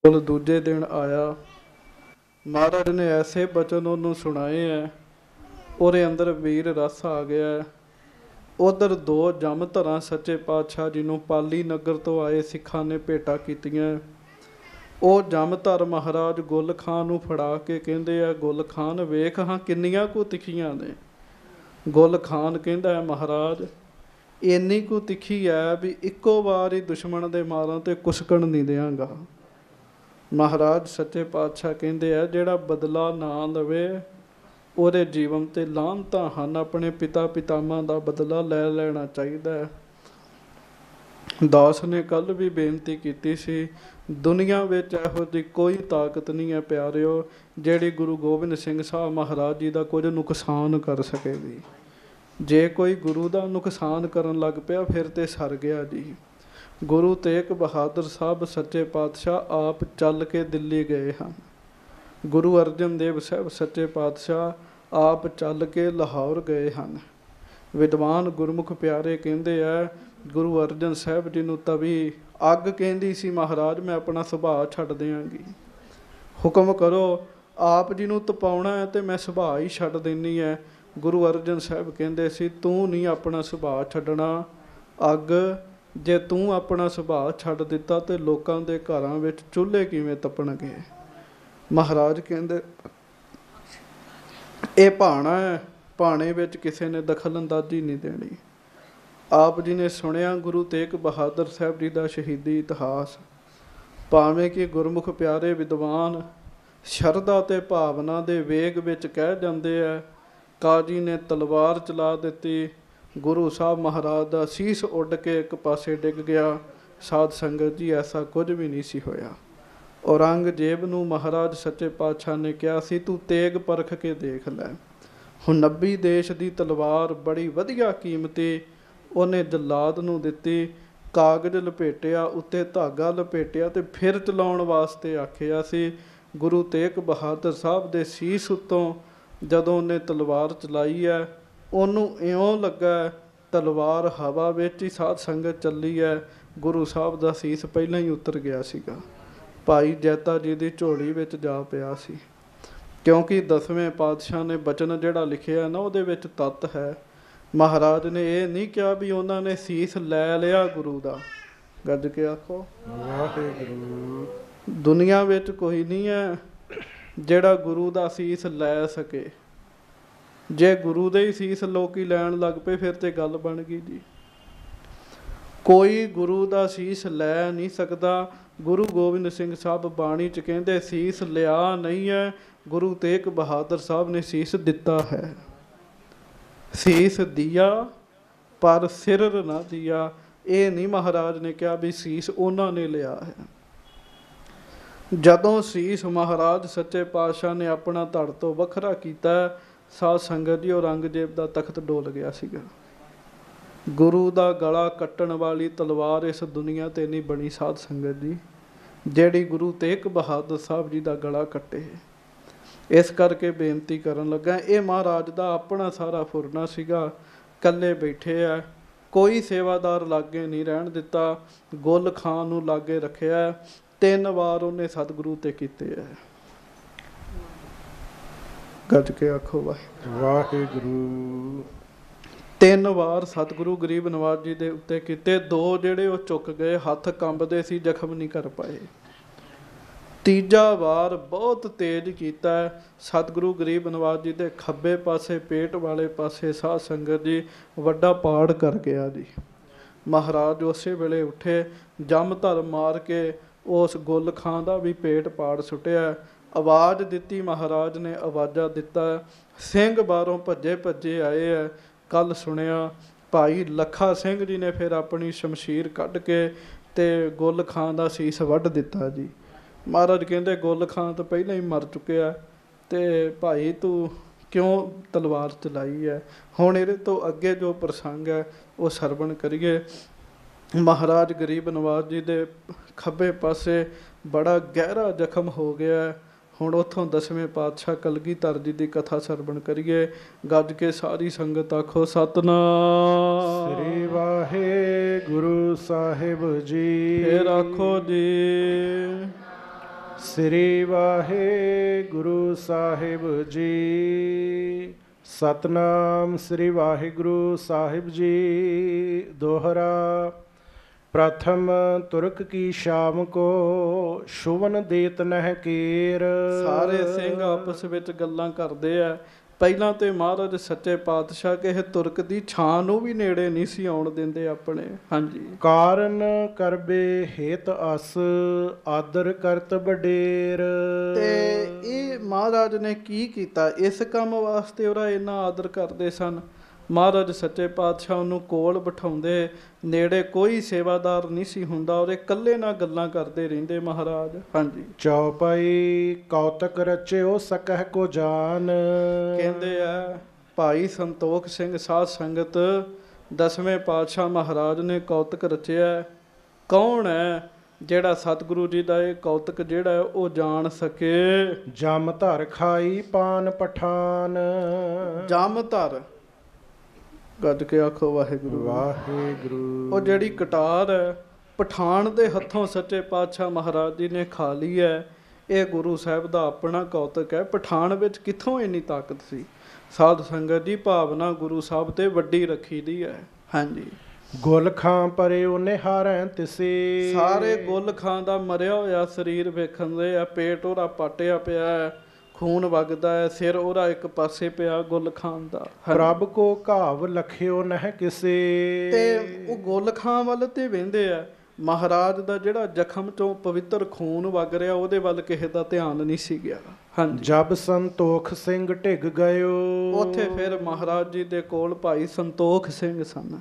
ਕੋਲ ਦੂਜੇ ਦਿਨ ਆਇਆ। ਮਹਾਰਾਜ ਨੇ ਐਸੇ ਬਚਨ ਉਹਨੂੰ ਸੁਣਾਏ ਹੈ, ਉਹਦੇ ਅੰਦਰ ਵੀਰ ਰਸ ਆ ਗਿਆ। ਉਧਰ ਦੋ ਜਮ ਧਰਾਂ ਸੱਚੇ ਪਾਤਸ਼ਾਹ ਜੀ ਨੂੰ ਪਾਲੀ ਨਗਰ ਤੋਂ ਆਏ ਸਿੱਖਾਂ ਨੇ ਭੇਟਾਂ ਕੀਤੀਆਂ। ਉਹ ਜਮ ਧਰ ਮਹਾਰਾਜ ਗੁੱਲ ਖਾਂ ਨੂੰ ਫੜਾ ਕੇ ਕਹਿੰਦੇ ਆ, ਗੁੱਲ ਖਾਨ ਵੇਖ ਹਾਂ ਕਿੰਨੀਆਂ ਕੁ ਤਿੱਖੀਆਂ ਨੇ। ਗੁੱਲ ਖਾਨ ਕਹਿੰਦਾ ਹੈ, ਮਹਾਰਾਜ ਇੰਨੀ ਕੁ ਤਿੱਖੀ ਹੈ ਵੀ ਇੱਕੋ ਵਾਰ ਹੀ ਦੁਸ਼ਮਣ ਦੇ ਮਾਰਾਂ 'ਤੇ ਕੁਸਕਣ ਨਹੀਂ ਦਿਆਂਗਾ। ਮਹਾਰਾਜ ਸੱਚੇ ਪਾਤਸ਼ਾਹ ਕਹਿੰਦੇ ਆ, ਜਿਹੜਾ ਬਦਲਾ ਨਾ ਲਵੇ ਉਹਦੇ ਜੀਵਨ 'ਤੇ ਲਾਹਨਤਾਂ ਹਨ। ਆਪਣੇ ਪਿਤਾ ਪਿਤਾਮਾ ਦਾ ਬਦਲਾ ਲੈ ਲੈਣਾ ਚਾਹੀਦਾ ਹੈ। ਦਾਸ ਨੇ ਕੱਲ੍ਹ ਵੀ ਬੇਨਤੀ ਕੀਤੀ ਸੀ, ਦੁਨੀਆ ਵਿੱਚ ਇਹੋ ਜਿਹੀ ਕੋਈ ਤਾਕਤ ਨਹੀਂ ਹੈ ਪਿਆਰਿਓ, ਜਿਹੜੀ ਗੁਰੂ ਗੋਬਿੰਦ ਸਿੰਘ ਸਾਹਿਬ ਮਹਾਰਾਜ ਜੀ ਦਾ ਕੁਝ ਨੁਕਸਾਨ ਕਰ ਸਕੇ ਵੀ। ਜੇ ਕੋਈ ਗੁਰੂ ਦਾ ਨੁਕਸਾਨ ਕਰਨ ਲੱਗ ਪਿਆ ਫਿਰ ਤੇ ਸਰ ਗਿਆ ਜੀ। ਗੁਰੂ ਤੇਗ ਬਹਾਦਰ ਸਾਹਿਬ ਸੱਚੇ ਪਾਤਸ਼ਾਹ ਆਪ ਚੱਲ ਕੇ ਦਿੱਲੀ ਗਏ ਹਨ। ਗੁਰੂ ਅਰਜਨ ਦੇਵ ਸਾਹਿਬ ਸੱਚੇ ਪਾਤਸ਼ਾਹ ਆਪ ਚੱਲ ਕੇ ਲਾਹੌਰ ਗਏ ਹਨ। ਵਿਦਵਾਨ ਗੁਰਮੁਖ ਪਿਆਰੇ ਕਹਿੰਦੇ ਆ, ਗੁਰੂ ਅਰਜਨ ਸਾਹਿਬ ਜੀ ਨੂੰ ਤਵੀ ਅੱਗ ਕਹਿੰਦੀ ਸੀ, ਮਹਾਰਾਜ ਮੈਂ ਆਪਣਾ ਸੁਭਾਅ ਛੱਡ ਦਿਆਂਗੀ, ਹੁਕਮ ਕਰੋ। ਆਪ ਜੀ ਨੂੰ ਤਪਾਉਣਾ ਹੈ ਅਤੇ ਮੈਂ ਸੁਭਾਅ ਹੀ ਛੱਡ ਦੇਣੀ ਹੈ। ਗੁਰੂ ਅਰਜਨ ਸਾਹਿਬ ਕਹਿੰਦੇ ਸੀ, ਤੂੰ ਨਹੀਂ ਆਪਣਾ ਸੁਭਾਅ ਛੱਡਣਾ। ਅੱਗ ਜੇ ਤੂੰ ਆਪਣਾ ਸੁਭਾਅ ਛੱਡ ਦਿੱਤਾ ਤਾਂ ਲੋਕਾਂ ਦੇ ਘਰਾਂ ਵਿੱਚ ਚੁੱਲ੍ਹੇ ਕਿਵੇਂ ਤਪਣਗੇ। ਮਹਾਰਾਜ ਕਹਿੰਦੇ ਇਹ ਭਾਣਾ ਹੈ, ਭਾਣੇ ਵਿੱਚ ਕਿਸੇ ਨੇ ਦਖਲ ਅੰਦਾਜ਼ੀ ਨਹੀਂ ਦੇਣੀ। ਆਪ ਜੀ ਨੇ ਸੁਣਿਆ ਗੁਰੂ ਤੇਗ ਬਹਾਦਰ ਸਾਹਿਬ ਜੀ ਦਾ ਸ਼ਹੀਦੀ ਇਤਿਹਾਸ। ਭਾਵੇਂ ਕਿ ਗੁਰਮੁਖ ਪਿਆਰੇ ਵਿਦਵਾਨ ਸ਼ਰਧਾ ਅਤੇ ਭਾਵਨਾ ਦੇ ਵੇਗ ਵਿੱਚ ਕਹਿ ਜਾਂਦੇ ਆ, ਕਾਜੀ ਨੇ ਤਲਵਾਰ ਚਲਾ ਦਿੱਤੀ, ਗੁਰੂ ਸਾਹਿਬ ਮਹਾਰਾਜ ਦਾ ਸੀਸ ਉੱਡ ਕੇ ਇੱਕ ਪਾਸੇ ਡਿੱਗ ਗਿਆ। ਸਾਧ ਸੰਗਤ ਜੀ ਐਸਾ ਕੁਝ ਵੀ ਨਹੀਂ ਸੀ ਹੋਇਆ। ਔਰੰਗਜ਼ੇਬ ਨੂੰ ਮਹਾਰਾਜ ਸੱਚੇ ਪਾਤਸ਼ਾਹ ਨੇ ਕਿਹਾ ਸੀ, ਤੂੰ ਤੇਗ ਪਰਖ ਕੇ ਦੇਖ ਲੈ। ਹੁਣ 90 ਦੇਸ਼ ਦੀ ਤਲਵਾਰ ਬੜੀ ਵਧੀਆ ਕੀਮਤੀ ਉਹਨੇ ਜਲਾਦ ਨੂੰ ਦਿੱਤੀ। ਕਾਗਜ਼ ਲਪੇਟਿਆ, ਉੱਤੇ ਧਾਗਾ ਲਪੇਟਿਆ ਅਤੇ ਫਿਰ ਚਲਾਉਣ ਵਾਸਤੇ ਆਖਿਆ ਸੀ। ਗੁਰੂ ਤੇਗ ਬਹਾਦਰ ਸਾਹਿਬ ਦੇ ਸੀਸ ਉੱਤੋਂ ਜਦੋਂ ਉਹਨੇ ਤਲਵਾਰ ਚਲਾਈ ਹੈ, ਉਹਨੂੰ ਇਉਂ ਲੱਗਾ ਤਲਵਾਰ ਹਵਾ ਵਿੱਚ ਹੀ ਸਾਧ ਸੰਗਤ ਚੱਲੀ ਹੈ। ਗੁਰੂ ਸਾਹਿਬ ਦਾ ਸੀਸ ਪਹਿਲਾਂ ਹੀ ਉਤਰ ਗਿਆ ਸੀਗਾ, ਭਾਈ ਜੈਤਾ ਜੀ ਦੀ ਝੋਲੀ ਵਿੱਚ ਜਾ ਪਿਆ ਸੀ। ਕਿਉਂਕਿ 10ਵੇਂ ਪਾਤਸ਼ਾਹ ਨੇ ਬਚਨ ਜਿਹੜਾ ਲਿਖਿਆ ਨਾ, ਉਹਦੇ ਵਿੱਚ ਤੱਤ ਹੈ। ਮਹਾਰਾਜ ਨੇ ਇਹ ਨਹੀਂ ਕਿਹਾ ਵੀ ਉਹਨਾਂ ਨੇ ਸੀਸ ਲੈ ਲਿਆ ਗੁਰੂ ਦਾ। ਗੱਜ ਕੇ ਆਖੋ ਵਾਹਿਗੁਰੂ। ਦੁਨੀਆ ਵਿੱਚ ਕੋਈ ਨਹੀਂ ਹੈ ਜਿਹੜਾ ਗੁਰੂ ਦਾ ਸੀਸ ਲੈ ਸਕੇ। ਜੇ ਗੁਰੂ ਦੇ ਹੀ ਸੀਸ ਲੋਕੀ ਲੈਣ ਲੱਗ ਪਏ ਫਿਰ ਤੇ ਗੱਲ ਬਣ ਗਈ ਜੀ। ਕੋਈ ਗੁਰੂ ਦਾ ਸੀਸ ਲੈ ਨਹੀਂ ਸਕਦਾ। ਗੁਰੂ ਗੋਬਿੰਦ ਸਿੰਘ ਸਾਹਿਬ ਬਾਣੀ 'ਚ ਕਹਿੰਦੇ ਸੀਸ ਲਿਆ ਨਹੀਂ ਹੈ, ਗੁਰੂ ਤੇਗ ਬਹਾਦਰ ਸਾਹਿਬ ਨੇ ਸੀਸ ਦਿੱਤਾ ਹੈ। ਸੀਸ ਦਿਆ ਪਰ ਸਿਰ ਨਾ ਦਿਆ। ਇਹ ਨਹੀਂ ਮਹਾਰਾਜ ਨੇ ਕਿਹਾ ਵੀ ਸੀਸ ਉਹਨਾਂ ਨੇ ਲਿਆ ਹੈ। ਜਦੋਂ ਸੀਸ ਮਹਾਰਾਜ ਸੱਚੇ ਪਾਤਸ਼ਾਹ ਨੇ ਆਪਣਾ ਧੜ ਤੋਂ ਵੱਖਰਾ ਕੀਤਾ, ਸਾਧ ਸੰਗਤ ਜੀ ਔਰੰਗਜ਼ੇਬ ਦਾ ਤਖਤ ਡੋਲ ਗਿਆ ਸੀਗਾ। ਗੁਰੂ ਦਾ ਗਲਾ ਕੱਟਣ ਵਾਲੀ ਤਲਵਾਰ ਇਸ ਦੁਨੀਆ 'ਤੇ ਨਹੀਂ ਬਣੀ ਸਾਧ ਸੰਗਤ ਜੀ, ਜਿਹੜੀ ਗੁਰੂ ਤੇਗ ਬਹਾਦਰ ਸਾਹਿਬ ਜੀ ਦਾ ਗਲਾ ਕੱਟੇ। ਇਸ ਕਰਕੇ ਬੇਨਤੀ ਕਰਨ ਲੱਗਾ, ਇਹ ਮਹਾਰਾਜ ਦਾ ਆਪਣਾ ਸਾਰਾ ਫੁਰਨਾ ਸੀਗਾ। ਇਕੱਲੇ ਬੈਠੇ ਆ, ਕੋਈ ਸੇਵਾਦਾਰ ਲਾਗੇ ਨਹੀਂ ਰਹਿਣ ਦਿੱਤਾ। ਗੁੱਲ ਖਾਂ ਨੂੰ ਲਾਗੇ ਰੱਖਿਆ। 3 ਵਾਰ ਉਹਨੇ ਸਤਿਗੁਰੂ 'ਤੇ ਕੀਤੇ ਹੈ। ਗੱਜ ਕੇ ਆਖੋ ਵਾਹਿਗੁਰੂ। 3 ਵਾਰ ਸਤਿਗੁਰੂ ਗਰੀਬ ਨਵਾਜ ਜੀ ਦੇ ਉੱਤੇ ਕੀਤੇ। 2 ਜਿਹੜੇ ਉਹ ਚੁੱਕ ਗਏ, ਹੱਥ ਕੰਬਦੇ ਸੀ, ਜ਼ਖਮ ਨਹੀਂ ਕਰ ਪਾਏ। ਤੀਜਾ ਵਾਰ ਬਹੁਤ ਤੇਜ਼ ਕੀਤਾ। ਸਤਿਗੁਰੂ ਗਰੀਬ ਨਵਾਜ ਜੀ ਦੇ ਖੱਬੇ ਪਾਸੇ ਪੇਟ ਵਾਲੇ ਪਾਸੇ ਸਾਧ ਸੰਗਤ ਜੀ ਵੱਡਾ ਪਾੜ ਕਰ ਗਿਆ ਜੀ। ਮਹਾਰਾਜ ਉਸੇ ਵੇਲੇ ਉੱਠੇ, ਜਮ ਧਰ ਮਾਰ ਕੇ ਉਸ ਗੁੱਲ ਖਾਂ ਦਾ ਵੀ ਪੇਟ ਪਾੜ ਸੁੱਟਿਆ। ਆਵਾਜ਼ ਦਿੱਤੀ, ਮਹਾਰਾਜ ਨੇ ਆਵਾਜ਼ਾਂ ਦਿੱਤਾ। ਸਿੰਘ ਬਾਹਰੋਂ ਭੱਜੇ ਭੱਜੇ ਆਏ ਹੈ। ਕੱਲ੍ਹ ਸੁਣਿਆ ਭਾਈ ਲੱਖਾ ਸਿੰਘ ਜੀ ਨੇ ਫਿਰ ਆਪਣੀ ਸ਼ਮਸ਼ੀਰ ਕੱਢ ਕੇ ਅਤੇ ਗੁੱਲ ਖਾਂ ਦਾ ਸੀਸ ਵੱਢ ਦਿੱਤਾ ਜੀ। ਮਹਾਰਾਜ ਕਹਿੰਦੇ ਗੁੱਲ ਖਾਂ ਤਾਂ ਪਹਿਲਾਂ ਹੀ ਮਰ ਚੁੱਕਿਆ ਅਤੇ ਭਾਈ ਤੂੰ ਕਿਉਂ ਤਲਵਾਰ ਚਲਾਈ ਹੈ। ਹੁਣ ਇਹਦੇ ਤੋਂ ਅੱਗੇ ਜੋ ਪ੍ਰਸੰਗ ਹੈ ਉਹ ਸਰਵਣ ਕਰੀਏ। ਮਹਾਰਾਜ ਗਰੀਬ ਨਵਾਜ ਜੀ ਦੇ ਖੱਬੇ ਪਾਸੇ ਬੜਾ ਗਹਿਰਾ ਜ਼ਖਮ ਹੋ ਗਿਆ। ਹੁਣ ਉੱਥੋਂ 10ਵੇਂ ਪਾਤਸ਼ਾਹ ਕਲਗੀਧਰ ਜੀ ਦੀ ਕਥਾ ਸਰਵਣ ਕਰੀਏ। ਗੱਜ ਕੇ ਸਾਰੀ ਸੰਗਤ ਆਖੋ ਸਤਿਨਾਮ ਸ੍ਰੀ ਵਾਹਿਗੁਰੂ ਸਾਹਿਬ ਜੀ। ਫਿਰ ਆਖੋ ਜੀ ਸ੍ਰੀ ਵਾਹਿਗੁਰੂ ਸਾਹਿਬ ਜੀ। ਸਤਨਾਮ ਸ੍ਰੀ ਵਾਹਿਗੁਰੂ ਸਾਹਿਬ ਜੀ। ਦੋਹਰਾ। ਪ੍ਰਥਮ ਤੁਰਕ ਕੀ ਸ਼ਾਮ ਕੋ ਸ਼ੁਵਨ ਦੇਤ ਨਹਿ ਕੀਰ। ਸਾਰੇ ਸਿੰਘ ਆਪਸ ਵਿੱਚ ਗੱਲਾਂ ਕਰਦੇ ਆ। ਪਹਿਲਾਂ ਤੇ ਮਹਾਰਾਜ ਸੱਚੇ ਪਾਤਸ਼ਾਹ ਕਿਸੇ ਤੁਰਕ ਦੀ ਛਾਂ ਨੂੰ ਵੀ ਨੇੜੇ ਨਹੀਂ ਸੀ ਆਉਣ ਦਿੰਦੇ ਆਪਣੇ। ਹਾਂਜੀ। ਕਾਰਨ ਕਰਬੇ ਹੇਤ ਅਸ ਆਦਰ ਕਰਤ ਵਡੇਰ। ਤੇ ਇਹ ਮਹਾਰਾਜ ਨੇ ਕੀ ਕੀਤਾ, ਇਸ ਕੰਮ ਵਾਸਤੇ ਉਹਦਾ ਇੰਨਾ ਆਦਰ ਕਰਦੇ ਸਨ। ਮਹਾਰਾਜ ਸੱਚੇ ਪਾਤਸ਼ਾਹ ਉਹਨੂੰ ਕੋਲ ਬਿਠਾਉਂਦੇ, ਨੇੜੇ ਕੋਈ ਸੇਵਾਦਾਰ ਨਹੀਂ ਸੀ ਹੁੰਦਾ, ਉਹਦੇ ਇਕੱਲੇ ਨਾਲ ਗੱਲਾਂ ਕਰਦੇ ਰਹਿੰਦੇ ਮਹਾਰਾਜ। ਹਾਂਜੀ। ਚੌਪਈ ਕੌਤਕ ਰਚਿਓ ਸਕਹਿ ਕੋ ਜਾਨ। ਕਹਿੰਦੇ ਆ ਭਾਈ ਸੰਤੋਖ ਸਿੰਘ ਸਾਧ ਸੰਗਤ, 10ਵੇਂ ਪਾਤਸ਼ਾਹ ਮਹਾਰਾਜ ਨੇ ਕੌਤਕ ਰਚਿਆ। ਕੌਣ ਹੈ ਜਿਹੜਾ ਸਤਿਗੁਰੂ ਜੀ ਦਾ ਇਹ ਕੌਤਕ ਜਿਹੜਾ ਹੈ ਉਹ ਜਾਣ ਸਕੇ। ਜਮ ਧਰ ਖਾਈ ਪਾਨ ਪਠਾਨ। ਜਮ ਧਰ, ਗੱਜ ਕੇ ਆਖੋ ਵਾਹਿਗੁਰੂ ਵਾਹਿਗੁਰੂ। ਉਹ ਜਿਹੜੀ ਕਟਾਰ ਹੈ ਪਠਾਨ ਦੇ ਹੱਥੋਂ ਸੱਚੇ ਪਾਤਸ਼ਾਹ ਮਹਾਰਾਜ ਜੀ ਨੇ ਖਾ ਲਈ ਹੈ। ਇਹ ਗੁਰੂ ਸਾਹਿਬ ਦਾ ਆਪਣਾ ਕੌਤਕ ਹੈ। ਪਠਾਨ ਵਿੱਚ ਕਿੱਥੋਂ ਇੰਨੀ ਤਾਕਤ ਸੀ। ਸਾਧ ਸੰਗਤ ਦੀ ਭਾਵਨਾ ਗੁਰੂ ਸਾਹਿਬ ਤੇ ਵੱਡੀ ਰੱਖੀ ਦੀ ਹੈ। ਹਾਂਜੀ। ਗੁਲ ਖਾਂ ਪਰੇ ਉਹਨੇ ਹਾਰੈਂ ਤਿਸੇ। ਸਾਰੇ ਗੁਲ ਖਾਂ ਦਾ ਮਰਿਆ ਹੋਇਆ ਸਰੀਰ ਵੇਖਣ ਦੇ ਆ। ਪੇਟ ਉਹਦਾ ਪਾਟਿਆ ਪਿਆ ਹੈ, ਖੂਨ ਵਗਦਾ ਹੈ, ਸਿਰ ਉਹਦਾ ਇੱਕ ਪਾਸੇ ਪਿਆ ਗੁਲ ਖਾਂ ਦਾ। ਪ੍ਰਭ ਕੋ ਘਾਵ ਲਖਿਓ ਨਹਿ ਕਿਸੇ। ਤੇ ਉਹ ਗੁਲ ਖਾਂ ਵੱਲ ਤੇ ਵਹਿੰਦੇ ਆ। ਮਹਾਰਾਜ ਦਾ ਜਿਹੜਾ ਜ਼ਖਮ ਚੋਂ ਪਵਿੱਤਰ ਖੂਨ ਵਗ ਰਿਹਾ ਉਹਦੇ ਵੱਲ ਕਿਸੇ ਦਾ ਧਿਆਨ ਨਹੀਂ ਸੀ ਗਿਆ। ਹਾਂਜੀ। ਜਬ ਸੰਤੋਖ ਸਿੰਘ ਢਿੱਗ ਗਇਓ। ਉੱਥੇ ਫਿਰ ਮਹਾਰਾਜ ਜੀ ਦੇ ਕੋਲ ਭਾਈ ਸੰਤੋਖ ਸਿੰਘ ਸਨ।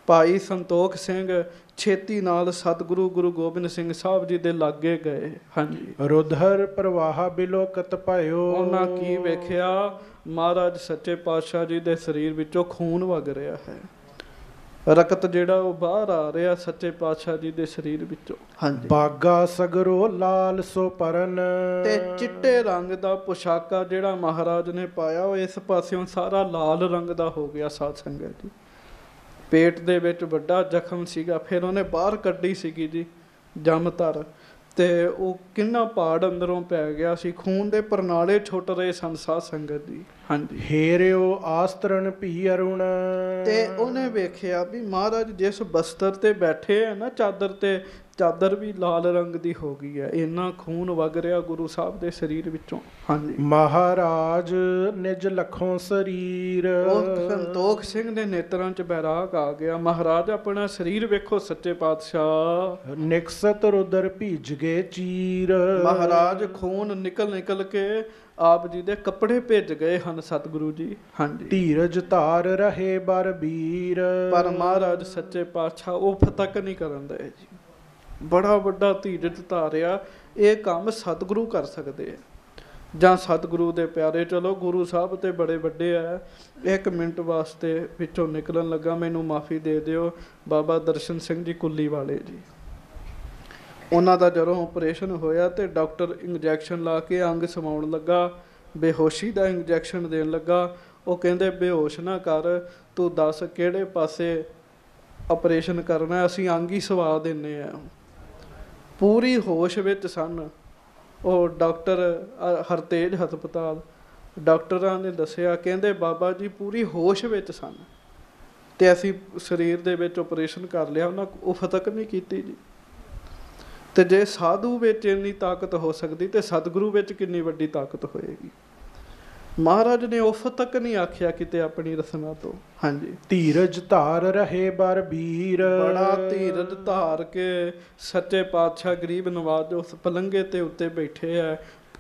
ਭਾਈ ਸੰਤੋਖ ਸਿੰਘ ਛੇਤੀ ਨਾਲ ਸਤਿਗੁਰੂ ਗੁਰੂ ਗੋਬਿੰਦ ਸਿੰਘ ਸਾਹਿਬ ਜੀ ਦੇ ਲਾਗੇ ਗਏ। ਹਾਂਜੀ। ਰੁਧਰ ਪ੍ਰਵਾਹ ਬਿਲੋਕਤ ਭਇਓ। ਉਹਨਾਂ ਕੀ ਵੇਖਿਆ, ਮਹਾਰਾਜ ਸੱਚੇ ਪਾਤਸ਼ਾਹ ਜੀ ਦੇ ਸਰੀਰ ਵਿੱਚੋਂ ਖੂਨ ਵਗ ਰਿਹਾ ਹੈ। ਰਕਤ ਜਿਹੜਾ ਉਹ ਬਾਹਰ ਆ ਰਿਹਾ ਸੱਚੇ ਪਾਤਸ਼ਾਹ ਜੀ ਦੇ ਸਰੀਰ ਵਿੱਚੋਂ। ਹਾਂਜੀ। ਬਾਗਾ ਸਗਰੋ ਲਾਲ ਸੋ ਪਰਨ। ਤੇ ਚਿੱਟੇ ਰੰਗ ਦਾ ਪੁਸ਼ਾਕਾ ਜਿਹੜਾ ਮਹਾਰਾਜ ਨੇ ਪਾਇਆ ਉਹ ਇਸ ਪਾਸਿਓਂ ਸਾਰਾ ਲਾਲ ਰੰਗ ਦਾ ਹੋ ਗਿਆ। ਸਾਧ ਸੰਗਤ ਜੀ, ਪੇਟ ਦੇ ਵਿੱਚ ਵੱਡਾ ਜ਼ਖਮ ਸੀਗਾ, ਫਿਰ ਉਹਨੇ ਬਾਹਰ ਕੱਢੀ ਸੀਗੀ ਜੀ ਜਮ ਧਰ, ਤੇ ਉਹ ਕਿੰਨਾ ਪਾੜ ਅੰਦਰੋਂ ਪੈ ਗਿਆ ਸੀ। ਖੂਨ ਦੇ ਪਰਨਾਲੇ ਛੁੱਟ ਰਹੇ ਸਨ। ਸਾਧ ਸੰਗਤ ਜੀ। ਹਾਂਜੀ। ਹੇਰਿਓ ਆਸਤਰਨ ਭੀ ਅਰੁਣ। ਤੇ ਉਹਨੇ ਵੇਖਿਆ ਵੀ ਮਹਾਰਾਜ ਜਿਸ ਬਸਤਰ ਤੇ ਬੈਠੇ ਆ ਨਾ, ਚਾਦਰ ਤੇ, ਚਾਦਰ ਵੀ ਲਾਲ ਰੰਗ ਦੀ ਹੋ ਗਈ ਹੈ। ਇੰਨਾ ਖੂਨ ਵਗ ਰਿਹਾ ਗੁਰੂ ਸਾਹਿਬ ਦੇ ਸਰੀਰ ਵਿੱਚੋਂ। ਹਾਂਜੀ। ਮਹਾਰਾਜ ਨਿਜ ਲਖੋਂ ਸਰੀਰ। ਉਹ ਸੰਤੋਖ ਸਿੰਘ ਦੇ ਨੇਤਰਾਂ 'ਚ ਬੈਰਾਗ ਆ ਗਿਆ। ਮਹਾਰਾਜ ਆਪਣਾ ਸਰੀਰ ਵੇਖੋ ਸੱਚੇ ਪਾਤਸ਼ਾਹ। ਨਿਕਸਤ ਰੁਦਰ ਭਿੱਜ ਗਏ ਚੀਰ। ਮਹਾਰਾਜ ਖੂਨ ਨਿਕਲ ਕੇ ਆਪ ਜੀ ਦੇ ਕੱਪੜੇ ਭਿੱਜ ਗਏ ਹਨ ਸਤਿਗੁਰੂ ਜੀ। ਹਾਂਜੀ। ਧੀਰਜ ਧਾਰ ਰਹੇ ਬਰ ਵੀਰ। ਪਰ ਮਹਾਰਾਜ ਸੱਚੇ ਪਾਤਸ਼ਾਹ ਉਹ ਤੱਕ ਨਹੀਂ ਕਰਨ ਦੇ ਜੀ। ਬੜਾ ਵੱਡਾ ਧੀਰਜ ਧਾਰਿਆ। ਇਹ ਕੰਮ ਸਤਿਗੁਰੂ ਕਰ ਸਕਦੇ ਆ ਜਾਂ ਸਤਿਗੁਰੂ ਦੇ ਪਿਆਰੇ। ਚਲੋ ਗੁਰੂ ਸਾਹਿਬ ਤੇ ਬੜੇ ਵੱਡੇ ਆ। 1 ਮਿੰਟ ਵਾਸਤੇ ਵਿੱਚੋਂ ਨਿਕਲਣ ਲੱਗਾ, ਮੈਨੂੰ ਮਾਫੀ ਦੇ ਦਿਓ। ਬਾਬਾ ਦਰਸ਼ਨ ਸਿੰਘ ਜੀ ਕੁੱਲੀ ਵਾਲੇ ਜੀ, ਉਹਨਾਂ ਦਾ ਜਦੋਂ ਆਪਰੇਸ਼ਨ ਹੋਇਆ ਤੇ ਡਾਕਟਰ ਇੰਜੈਕਸ਼ਨ ਲਾ ਕੇ ਅੰਗ ਸਮਾਉਣ ਲੱਗਾ, ਬੇਹੋਸ਼ੀ ਦਾ ਇੰਜੈਕਸ਼ਨ ਦੇਣ ਲੱਗਾ। ਉਹ ਕਹਿੰਦੇ ਬੇਹੋਸ਼ ਨਾ ਕਰ, ਤੂੰ ਦੱਸ ਕਿਹੜੇ ਪਾਸੇ ਆਪਰੇਸ਼ਨ ਕਰਨਾ, ਅਸੀਂ ਅੰਗ ਹੀ ਸਵਾ ਦਿੰਦੇ ਹਾਂ। ਪੂਰੀ ਹੋਸ਼ ਵਿੱਚ ਸਨ ਉਹ ਡਾਕਟਰ ਹਰਤੇਜ ਹਸਪਤਾਲ। ਡਾਕਟਰਾਂ ਨੇ ਦੱਸਿਆ, ਕਹਿੰਦੇ ਬਾਬਾ ਜੀ ਪੂਰੀ ਹੋਸ਼ ਵਿੱਚ ਸਨ ਤੇ ਅਸੀਂ ਸਰੀਰ ਦੇ ਵਿੱਚ ਆਪਰੇਸ਼ਨ ਕਰ ਲਿਆ। ਉਹਨਾਂ ਉਫ ਤੱਕ ਨਹੀਂ ਕੀਤੀ ਜੀ। ਤੇ ਜੇ ਸਾਧੂ ਵਿੱਚ ਇੰਨੀ ਤਾਕਤ ਹੋ ਸਕਦੀ ਤੇ ਸਤਿਗੁਰੂ ਵਿੱਚ ਕਿੰਨੀ ਵੱਡੀ ਤਾਕਤ ਹੋਏਗੀ। ਮਹਾਰਾਜ ਨੇ ਉਫ ਤੱਕ ਨਹੀਂ ਆਖਿਆ ਕਿਤੇ ਆਪਣੀ ਰਸਨਾ ਤੋਂ। ਹਾਂਜੀ। ਧੀਰਜ ਧਾਰ ਰਹੇ ਬਰ ਵੀਰ। ਬੜਾ ਧੀਰਜ ਧਾਰ ਕੇ ਸੱਚੇ ਪਾਤਸ਼ਾਹ ਗਰੀਬ ਨਵਾਜ਼ ਉਸ ਪਲੰਘੇ ਤੇ ਉੱਤੇ ਬੈਠੇ ਆ।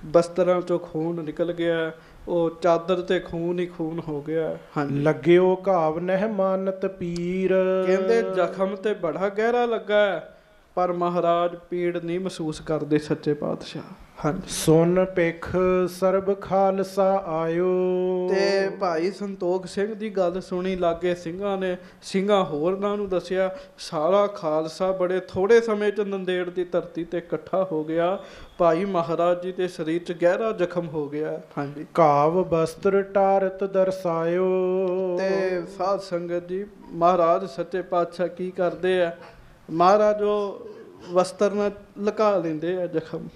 ਬਸਤਰਾਂ ਚੋਂ ਖੂਨ ਨਿਕਲ ਗਿਆ, ਉਹ ਚਾਦਰ ਤੇ ਖੂਨ ਹੀ ਖੂਨ ਹੋ ਗਿਆ। ਹਾਂਜੀ। ਲੱਗਿਓ ਘਾਵ ਨਹਿ ਮਾਨਤ ਪੀਰ। ਕਹਿੰਦੇ ਜ਼ਖਮ ਤੇ ਬੜਾ ਗਹਿਰਾ ਲੱਗਾ ਪਰ ਮਹਾਰਾਜ ਪੀੜ ਨਹੀਂ ਮਹਿਸੂਸ ਕਰਦੇ ਸੱਚੇ ਪਾਤਸ਼ਾਹ। ਹਾਂਜੀ। ਸੁਨ ਪਿੱਖ ਸਰਬ ਖਾਲਸਾ ਆਇਓ। ਤੇ ਭਾਈ ਸੰਤੋਖ ਸਿੰਘ ਦੀ ਗੱਲ ਸੁਣੀ ਲਾਗੇ ਸਿੰਘਾਂ ਨੇ। ਸਿੰਘਾਂ ਹੋਰਨਾਂ ਨੂੰ ਦੱਸਿਆ ਸਾਰਾ ਖਾਲਸਾ ਬੜੇ ਥੋੜੇ ਸਮੇਂ 'ਚ ਨੰਦੇੜ ਦੀ ਧਰਤੀ ਤੇ ਇਕੱਠਾ ਹੋ ਗਿਆ। ਭਾਈ ਮਹਾਰਾਜ ਜੀ ਦੇ ਸਰੀਰ 'ਚ ਗਹਿਰਾ ਜ਼ਖਮ ਹੋ ਗਿਆ। ਹਾਂਜੀ। ਘਾਵ ਬਸਤਰ ਟਾਰਤ ਦਰਸਾਇਓ। ਤੇ ਸਾਧ ਸੰਗਤ ਜੀ, ਮਹਾਰਾਜ ਸੱਚੇ ਪਾਤਸ਼ਾਹ ਕੀ ਕਰਦੇ ਆ, ਮਹਾਰਾਜ ਉਹ ਵਸਤਰ ਨਾਲ ਲੁਕਾ ਲੈਂਦੇ ਆ ਜ਼ਖਮ।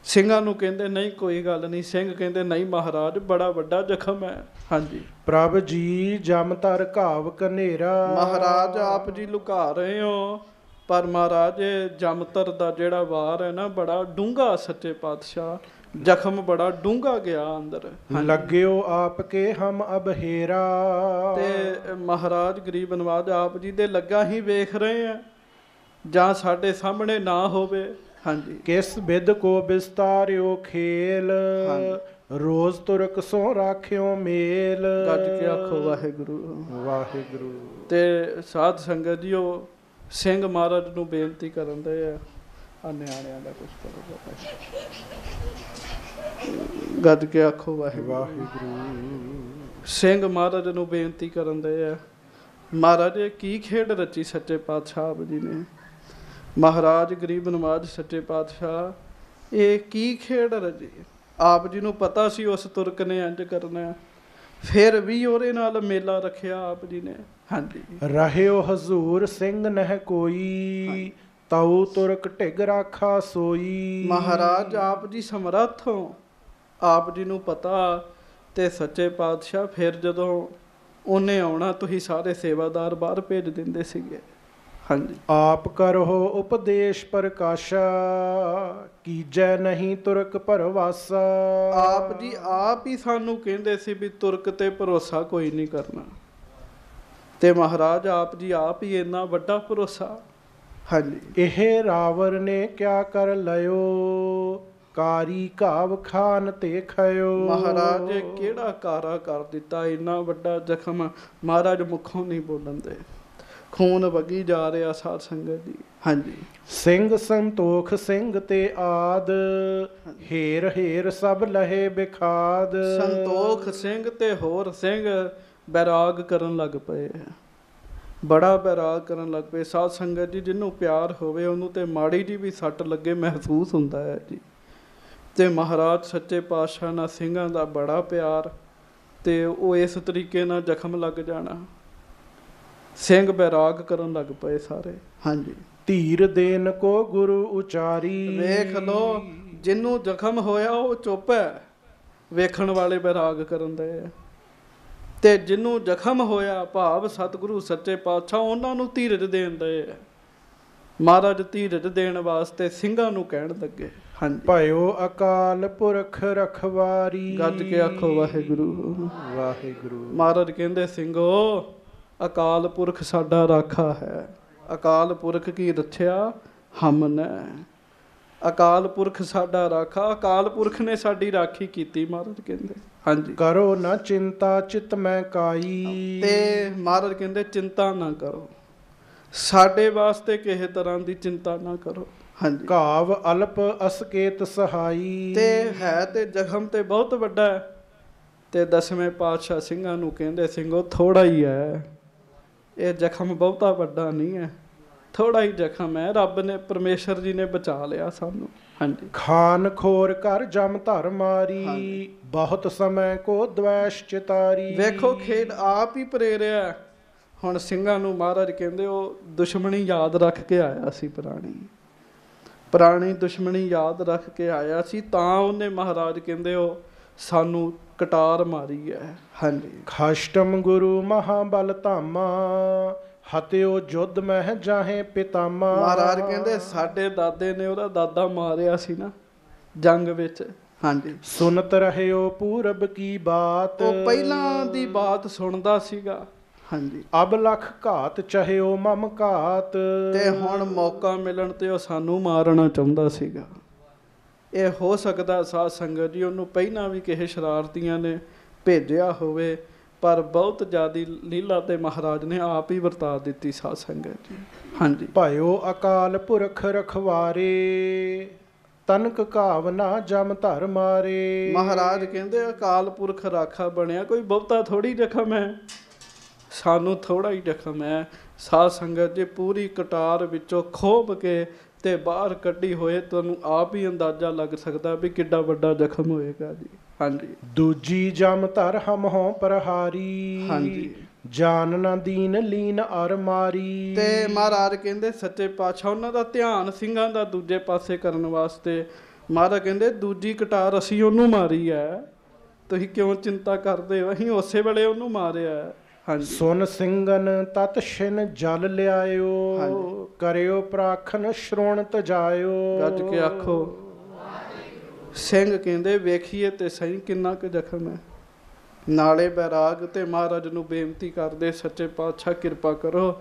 ਸਿੰਘਾਂ ਨੂੰ ਕਹਿੰਦੇ ਨਹੀਂ ਕੋਈ ਗੱਲ ਨਹੀਂ, ਸਿੰਘ ਕਹਿੰਦੇ ਨਹੀਂ ਮਹਾਰਾਜ ਬੜਾ ਵੱਡਾ ਜ਼ਖਮ ਹੈ। ਹਾਂਜੀ। ਪ੍ਰਭ ਜੀ ਜਮ ਧਰ ਘਾਵ ਕਨੇਰਾ। ਮਹਾਰਾਜ ਆਪ ਜੀ ਲੁਕਾ ਰਹੇ ਹੋ, ਪਰ ਮਹਾਰਾਜ ਇਹ ਜਮਤਰ ਦਾ ਜਿਹੜਾ ਵਾਰ ਹੈ ਨਾ ਬੜਾ ਡੂੰਘਾ, ਸੱਚੇ ਪਾਤਸ਼ਾਹ ਜ਼ਖਮ ਬੜਾ ਡੂੰਘਾ ਗਿਆ ਅੰਦਰ। ਲੱਗਿਓ ਆਪ ਕੇ ਹਮ ਅਬਹੇਰਾ। ਤੇ ਮਹਾਰਾਜ ਗਰੀਬ ਨਵਾਜ ਆਪ ਜੀ ਦੇ ਲੱਗਾ ਹੀ ਵੇਖ ਰਹੇ ਆ, ਜਾਂ ਸਾਡੇ ਸਾਹਮਣੇ ਨਾ ਹੋਵੇ। ਹਾਂਜੀ। ਕਿਸ ਬਿਦ ਕੋ ਬਿਸਤਾਰਿਓ ਖੇਲ। ਰੋਜ਼ ਤੁਰਕ ਸੋ ਰਾਖਿਓ ਮੇਲ। ਗੱਜ ਕੇ ਆਖੋ ਵਾਹਿਗੁਰੂ ਵਾਹਿਗੁਰੂ। ਤੇ ਸਾਧ ਸੰਗਤ ਜੀ ਉਹ ਸਿੰਘ ਮਹਾਰਾਜ ਨੂੰ ਬੇਨਤੀ ਕਰਨ ਦੇ ਆ ਨਿਆਣਿਆਂ ਦਾ ਕੁਝ ਕਰੋ। ਗੱਜ ਕੇ ਆਖੋ ਵਾਹਿਗੁਰੂ। ਸਿੰਘ ਮਹਾਰਾਜ ਨੂੰ ਬੇਨਤੀ ਕਰਨ ਦੇ ਆ, ਮਹਾਰਾਜ ਇਹ ਕੀ ਖੇਡ ਰਚੀ ਸੱਚੇ ਪਾਤਸ਼ਾਹ ਆਪ ਜੀ ਨੇ। ਮਹਾਰਾਜ ਗਰੀਬ ਨਵਾਜ ਸੱਚੇ ਪਾਤਸ਼ਾਹ ਇਹ ਕੀ ਖੇਡ ਰਚੀ। ਆਪ ਜੀ ਨੂੰ ਪਤਾ ਸੀ ਉਸ ਤੁਰਕ ਨੇ ਇੰਜ ਕਰਨਾ, ਫਿਰ ਵੀ ਉਹਦੇ ਨਾਲ ਮੇਲਾ ਰੱਖਿਆ ਆਪ ਜੀ ਨੇ। ਹਾਂਜੀ। ਰਹਿਓ ਹਜ਼ੂਰ ਸਿੰਘ ਨਹਿ ਕੋਈ। ਤਉ ਤੁਰਕ ਢਿਗ ਰਾਖਾ ਸੋਈ। ਮਹਾਰਾਜ ਆਪ ਜੀ ਸਮਰੱਥ ਹੋ, ਆਪ ਜੀ ਨੂੰ ਪਤਾ। ਤੇ ਸੱਚੇ ਪਾਤਸ਼ਾਹ ਫਿਰ ਜਦੋਂ ਉਹਨੇ ਆਉਣਾ ਤੁਸੀਂ ਸਾਰੇ ਸੇਵਾਦਾਰ ਬਾਹਰ ਭੇਜ ਦਿੰਦੇ ਸੀਗੇ। ਹਾਂਜੀ। ਆਪ ਕਰੋ ਉਪਦੇਸ਼ ਪ੍ਰਕਾਸ਼ਾ। ਕੀਜੈ ਨਹੀਂ ਤੁਰਕ ਭਰਵਾਸਾ। ਆਪ ਜੀ ਆਪ ਹੀ ਸਾਨੂੰ ਕਹਿੰਦੇ ਸੀ ਵੀ ਤੁਰਕ ਤੇ ਭਰੋਸਾ ਕੋਈ ਨਹੀਂ ਕਰਨਾ, ਤੇ ਮਹਾਰਾਜ ਆਪ ਜੀ ਆਪ ਹੀ ਇੰਨਾ ਵੱਡਾ ਭਰੋਸਾ। ਹਾਂਜੀ। ਇਹ ਰਾਵਰ ਨੇ ਕਿਆ ਕਰ ਲਿਓ। ਕਾਰੀ ਘਾਵ ਖਾਨ ਤੇ ਖਇਓ। ਮਹਾਰਾਜ ਕਿਹੜਾ ਕਾਰਾ ਕਰ ਦਿੱਤਾ, ਇੰਨਾ ਵੱਡਾ ਜ਼ਖਮ। ਮਹਾਰਾਜ ਮੁੱਖੋਂ ਨਹੀਂ ਬੋਲਣ ਦੇ, ਖੂਨ ਵਗੀ ਜਾ ਰਿਹਾ ਸਾਧ ਸੰਗਤ ਜੀ। ਹਾਂਜੀ। ਸਿੰਘ ਸੰਤੋਖ ਸਿੰਘ ਤੇ ਆਦ। ਹੇਰ ਹੇਰ ਸਭ ਲਹੇ ਬਿਖਾਦ। ਸੰਤੋਖ ਸਿੰਘ ਤੇ ਹੋਰ ਸਿੰਘ ਬੈਰਾਗ ਕਰਨ ਲੱਗ ਪਏ, ਬੜਾ ਬੈਰਾਗ ਕਰਨ ਲੱਗ ਪਏ। ਸਾਧ ਸੰਗਤ ਜੀ ਜਿਹਨੂੰ ਪਿਆਰ ਹੋਵੇ ਉਹਨੂੰ ਤੇ ਮਾੜੀ ਜੀ ਵੀ ਸੱਟ ਲੱਗੇ ਮਹਿਸੂਸ ਹੁੰਦਾ ਹੈ ਜੀ। ਤੇ ਮਹਾਰਾਜ ਸੱਚੇ ਪਾਤਸ਼ਾਹ ਨਾਲ ਸਿੰਘਾਂ ਦਾ ਬੜਾ ਪਿਆਰ, ਤੇ ਉਹ ਇਸ ਤਰੀਕੇ ਨਾਲ ਜ਼ਖਮ ਲੱਗ ਜਾਣਾ, ਸਿੰਘ ਬੈਰਾਗ ਕਰਨ ਲੱਗ ਪਏ ਸਾਰੇ। ਹਾਂਜੀ। ਧੀਰ ਦੇਨ ਕੋ ਗੁਰੂ ਉਚਾਰੀ। ਵੇਖ ਲੋ ਜਿਹਨੂੰ ਜ਼ਖਮ ਹੋਇਆ ਉਹ ਚੁੱਪ ਹੈ, ਵੇਖਣ ਵਾਲੇ ਬੈਰਾਗ ਕਰਨ ਦੇ ਆ। ਤੇ ਜਿਹਨੂੰ ਜ਼ਖਮ ਹੋਇਆ ਭਾਵ ਸਤਿਗੁਰੂ ਸੱਚੇ ਪਾਤਸ਼ਾਹ ਉਹਨਾਂ ਨੂੰ ਧੀਰਜ ਦੇਣ ਦੇ ਆ। ਮਹਾਰਾਜ ਧੀਰਜ ਦੇਣ ਵਾਸਤੇ ਸਿੰਘਾਂ ਨੂੰ ਕਹਿਣ ਲੱਗੇ। ਹਾਂਜੀ। ਭਇਓ ਅਕਾਲ ਪੁਰਖ ਰਖਵਾਰੀ। ਗੱਜ ਕੇ ਆਖੋ ਵਾਹਿਗੁਰੂ ਵਾਹਿਗੁਰੂ। ਮਹਾਰਾਜ ਕਹਿੰਦੇ ਸਿੰਘੋ ਅਕਾਲ ਪੁਰਖ ਸਾਡਾ ਰਾਖਾ ਹੈ। ਅਕਾਲ ਪੁਰਖ ਕੀ ਰੱਖਿਆ ਹਮ ਨੇ। ਅਕਾਲ ਪੁਰਖ ਸਾਡਾ ਰਾਖਾ, ਅਕਾਲ ਪੁਰਖ ਨੇ ਸਾਡੀ ਰਾਖੀ ਕੀਤੀ। ਮਹਾਰਾਜ ਕਹਿੰਦੇ ਹਾਂਜੀ। ਕਰੋ ਨਾ ਚਿੰਤਾ ਚਿਤ ਮੈਂ ਕਾਈ। ਤੇ ਮਹਾਰਾਜ ਕਹਿੰਦੇ ਚਿੰਤਾ ਨਾ ਕਰੋ, ਸਾਡੇ ਵਾਸਤੇ ਕਿਸੇ ਤਰ੍ਹਾਂ ਦੀ ਚਿੰਤਾ ਨਾ ਕਰੋ। ਹਾਂਜੀ। ਘਾਵ ਅਲਪ ਅਸਕੇਤ ਸਹਾਈ। ਤੇ ਹੈ ਤੇ ਜ਼ਖਮ ਤੇ ਬਹੁਤ ਵੱਡਾ ਹੈ। ਤੇ ਦਸਵੇਂ ਪਾਤਸ਼ਾਹ ਸਿੰਘਾਂ ਨੂੰ ਕਹਿੰਦੇ ਸਿੰਘੋ ਥੋੜਾ ਹੀ ਹੈ, ਇਹ ਜ਼ਖਮ ਬਹੁਤਾ ਵੱਡਾ ਨਹੀਂ ਹੈ, ਥੋੜਾ ਹੀ ਜ਼ਖਮ ਹੈ। ਰੱਬ ਨੇ ਪਰਮੇਸ਼ਰ ਜੀ ਨੇ ਬਚਾ ਲਿਆ ਸਾਨੂੰ। ਹਾਂਜੀ। ਖਾਨ ਖੋਰ ਕਰ ਜਮ ਧਰ ਮਾਰੀ। ਬਹੁਤ ਸਮੇਂ ਕੋ ਦਵੈਸ਼ ਚਿਤਾਰੀ। ਵੇਖੋ ਖੇਡ ਆਪ ਹੀ ਪ੍ਰੇਰਿਆ। ਹੁਣ ਸਿੰਘਾਂ ਨੂੰ ਮਹਾਰਾਜ ਕਹਿੰਦੇ ਉਹ ਦੁਸ਼ਮਣੀ ਯਾਦ ਰੱਖ ਕੇ ਆਇਆ ਸੀ, ਪੁਰਾਣੀ ਦੁਸ਼ਮਣੀ ਯਾਦ ਰੱਖ ਕੇ ਆਇਆ ਸੀ, ਤਾਂ ਉਹਨੇ ਮਹਾਰਾਜ ਕਹਿੰਦੇ ਉਹ ਸਾਨੂੰ ਕਟਾਰ ਮਾਰੀ ਹੈ। ਹਾਂਜੀ। ਖਾਸ਼ਟਮ ਗੁਰੂ ਮਹਾਬਲ ਧਾਮਾ। ਹਤਿਓ ਜੁੱਧ ਮਹਿ ਜਾਹੇ ਪਿਤਾਮਾ। ਮਹਾਰਾਜ ਕਹਿੰਦੇ ਸਾਡੇ ਦਾਦੇ ਨੇ ਉਹਦਾ ਦਾਦਾ ਮਾਰਿਆ ਸੀ ਨਾ ਜੰਗ ਵਿੱਚ। ਹਾਂਜੀ। ਸੁਨਤ ਰਹਿਓ ਪੂਰਬ ਕੀ ਬਾਤ। ਉਹ ਪਹਿਲਾਂ ਦੀ ਬਾਤ ਸੁਣਦਾ ਸੀਗਾ। ਹਾਂਜੀ। ਅਬ ਲਖ ਘਾਤ ਚਾਹਿਓ ਮਮ ਘਾਤ। ਤੇ ਹੁਣ ਮੌਕਾ ਮਿਲਣ ਤੇ ਉਹ ਸਾਨੂੰ ਮਾਰਨਾ ਚਾਹੁੰਦਾ ਸੀਗਾ। ਇਹ ਹੋ ਸਕਦਾ ਸਾਧ ਸੰਗਤ ਜੀ ਉਹਨੂੰ ਪਹਿਲਾਂ ਵੀ ਕਿਸੇ ਸ਼ਰਾਰਤੀਆਂ ਨੇ ਭੇਜਿਆ ਹੋਵੇ, ਪਰ ਬਹੁਤ ਜ਼ਿਆਦੀ ਲੀਲਾ ਤੇ ਮਹਾਰਾਜ ਨੇ ਆਪ ਹੀ ਵਰਤਾ ਦਿੱਤੀ ਸਾਧ ਸੰਗਤ ਜੀ। ਹਾਂਜੀ। ਭਇਓ ਅਕਾਲ ਪੁਰਖ ਰਖਵਾਰੇ। ਤਨਕ ਘਾਵਨਾ ਜਮ ਧਰ ਮਾਰੇ। ਮਹਾਰਾਜ ਕਹਿੰਦੇ ਅਕਾਲ ਪੁਰਖ ਰਾਖਾ ਬਣਿਆ, ਕੋਈ ਬਹੁਤਾ ਥੋੜੀ ਜ਼ਖਮ ਹੈ, ਸਾਨੂੰ ਥੋੜਾ ਹੀ ਜ਼ਖਮ ਹੈ। ਸਾਧ ਸੰਗਤ ਜੀ ਪੂਰੀ ਕਟਾਰ ਵਿੱਚੋਂ ਖੋਬ ਕੇ ਤੇ ਬਾਹਰ ਕੱਢੀ ਹੋਏ, ਤੁਹਾਨੂੰ ਆਪ ਹੀ ਅੰਦਾਜ਼ਾ ਲੱਗ ਸਕਦਾ ਵੀ ਕਿੱਡਾ ਵੱਡਾ ਜ਼ਖਮ ਹੋਏਗਾ ਜੀ। ਹਾਂਜੀ। ਦੂਜੀ ਜਮ ਧਰ ਹਮ ਹੋਂ ਪ੍ਰਹਾਰੀ। ਹਾਂਜੀ। ਜਾਨ ਨਾ ਦੀਨ ਲੀਨ ਅਰ ਮਾਰੀ। ਤੇ ਮਹਾਰਾਜ ਕਹਿੰਦੇ ਸੱਚੇ ਪਾਤਸ਼ਾਹ ਉਹਨਾਂ ਦਾ ਧਿਆਨ ਸਿੰਘਾਂ ਦਾ ਦੂਜੇ ਪਾਸੇ ਕਰਨ ਵਾਸਤੇ ਮਹਾਰਾਜ ਕਹਿੰਦੇ ਦੂਜੀ ਕਟਾਰ ਅਸੀਂ ਉਹਨੂੰ ਮਾਰੀ ਹੈ, ਤੁਸੀਂ ਕਿਉਂ ਚਿੰਤਾ ਕਰਦੇ ਹੋ, ਅਸੀਂ ਉਸੇ ਵੇਲੇ ਉਹਨੂੰ ਮਾਰਿਆ ਹੈ। ਹਾਂਜੀ। ਸੁਨ ਸਿੰਘਨ ਤਤ ਛਿਨ ਜਲ ਲਿਆਇਓ, ਹਾਂਜੀ। ਕਰਿਓ ਪ੍ਰਾਖਨ ਸ਼੍ਰੋਣਤ ਜਾਇਓ। ਗੱਜ ਕੇ ਆਖੋ। ਸਿੰਘ ਕਹਿੰਦੇ ਵੇਖੀਏ ਤੇ ਸਹੀ ਕਿੰਨਾ ਕੁ ਜ਼ਖਮ ਹੈ। ਨਾਲੇ ਬੈਰਾਗ ਤੇ ਮਹਾਰਾਜ ਨੂੰ ਬੇਨਤੀ ਕਰਦੇ, ਸੱਚੇ ਪਾਤਸ਼ਾਹ ਕਿਰਪਾ ਕਰੋ,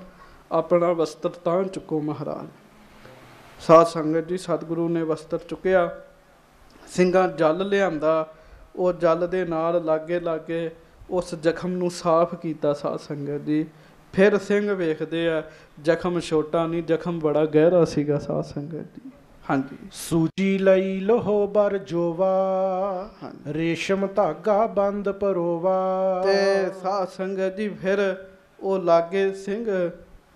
ਆਪਣਾ ਵਸਤਰ ਤਾਂ ਚੁੱਕੋ ਮਹਾਰਾਜ। ਸਾਧ ਸੰਗਤ ਜੀ, ਸਤਿਗੁਰੂ ਨੇ ਵਸਤਰ ਚੁੱਕਿਆ, ਸਿੰਘਾਂ ਜਲ ਲਿਆਂਦਾ, ਉਹ ਜਲ ਦੇ ਨਾਲ ਲਾਗੇ ਲਾਗੇ ਉਸ ਜ਼ਖਮ ਨੂੰ ਸਾਫ਼ ਕੀਤਾ। ਸਾਧ ਸੰਗਤ ਜੀ, ਫਿਰ ਸਿੰਘ ਵੇਖਦੇ ਆ ਜ਼ਖਮ ਛੋਟਾ ਨਹੀਂ, ਜ਼ਖਮ ਬੜਾ ਗਹਿਰਾ ਸੀਗਾ। ਸਾਧ ਸੰਗਤ ਜੀ, ਹਾਂਜੀ। ਸੂਜੀ ਲਈ ਲੋਹ ਬਰ ਜੋਵਾ, ਹਾਂਜੀ। ਰੇਸ਼ਮ ਧਾਗਾ ਬੰਦ ਪਰੋਵਾ। ਤੇ ਸਾਧ ਸੰਗਤ ਜੀ, ਫਿਰ ਉਹ ਲਾਗੇ ਸਿੰਘ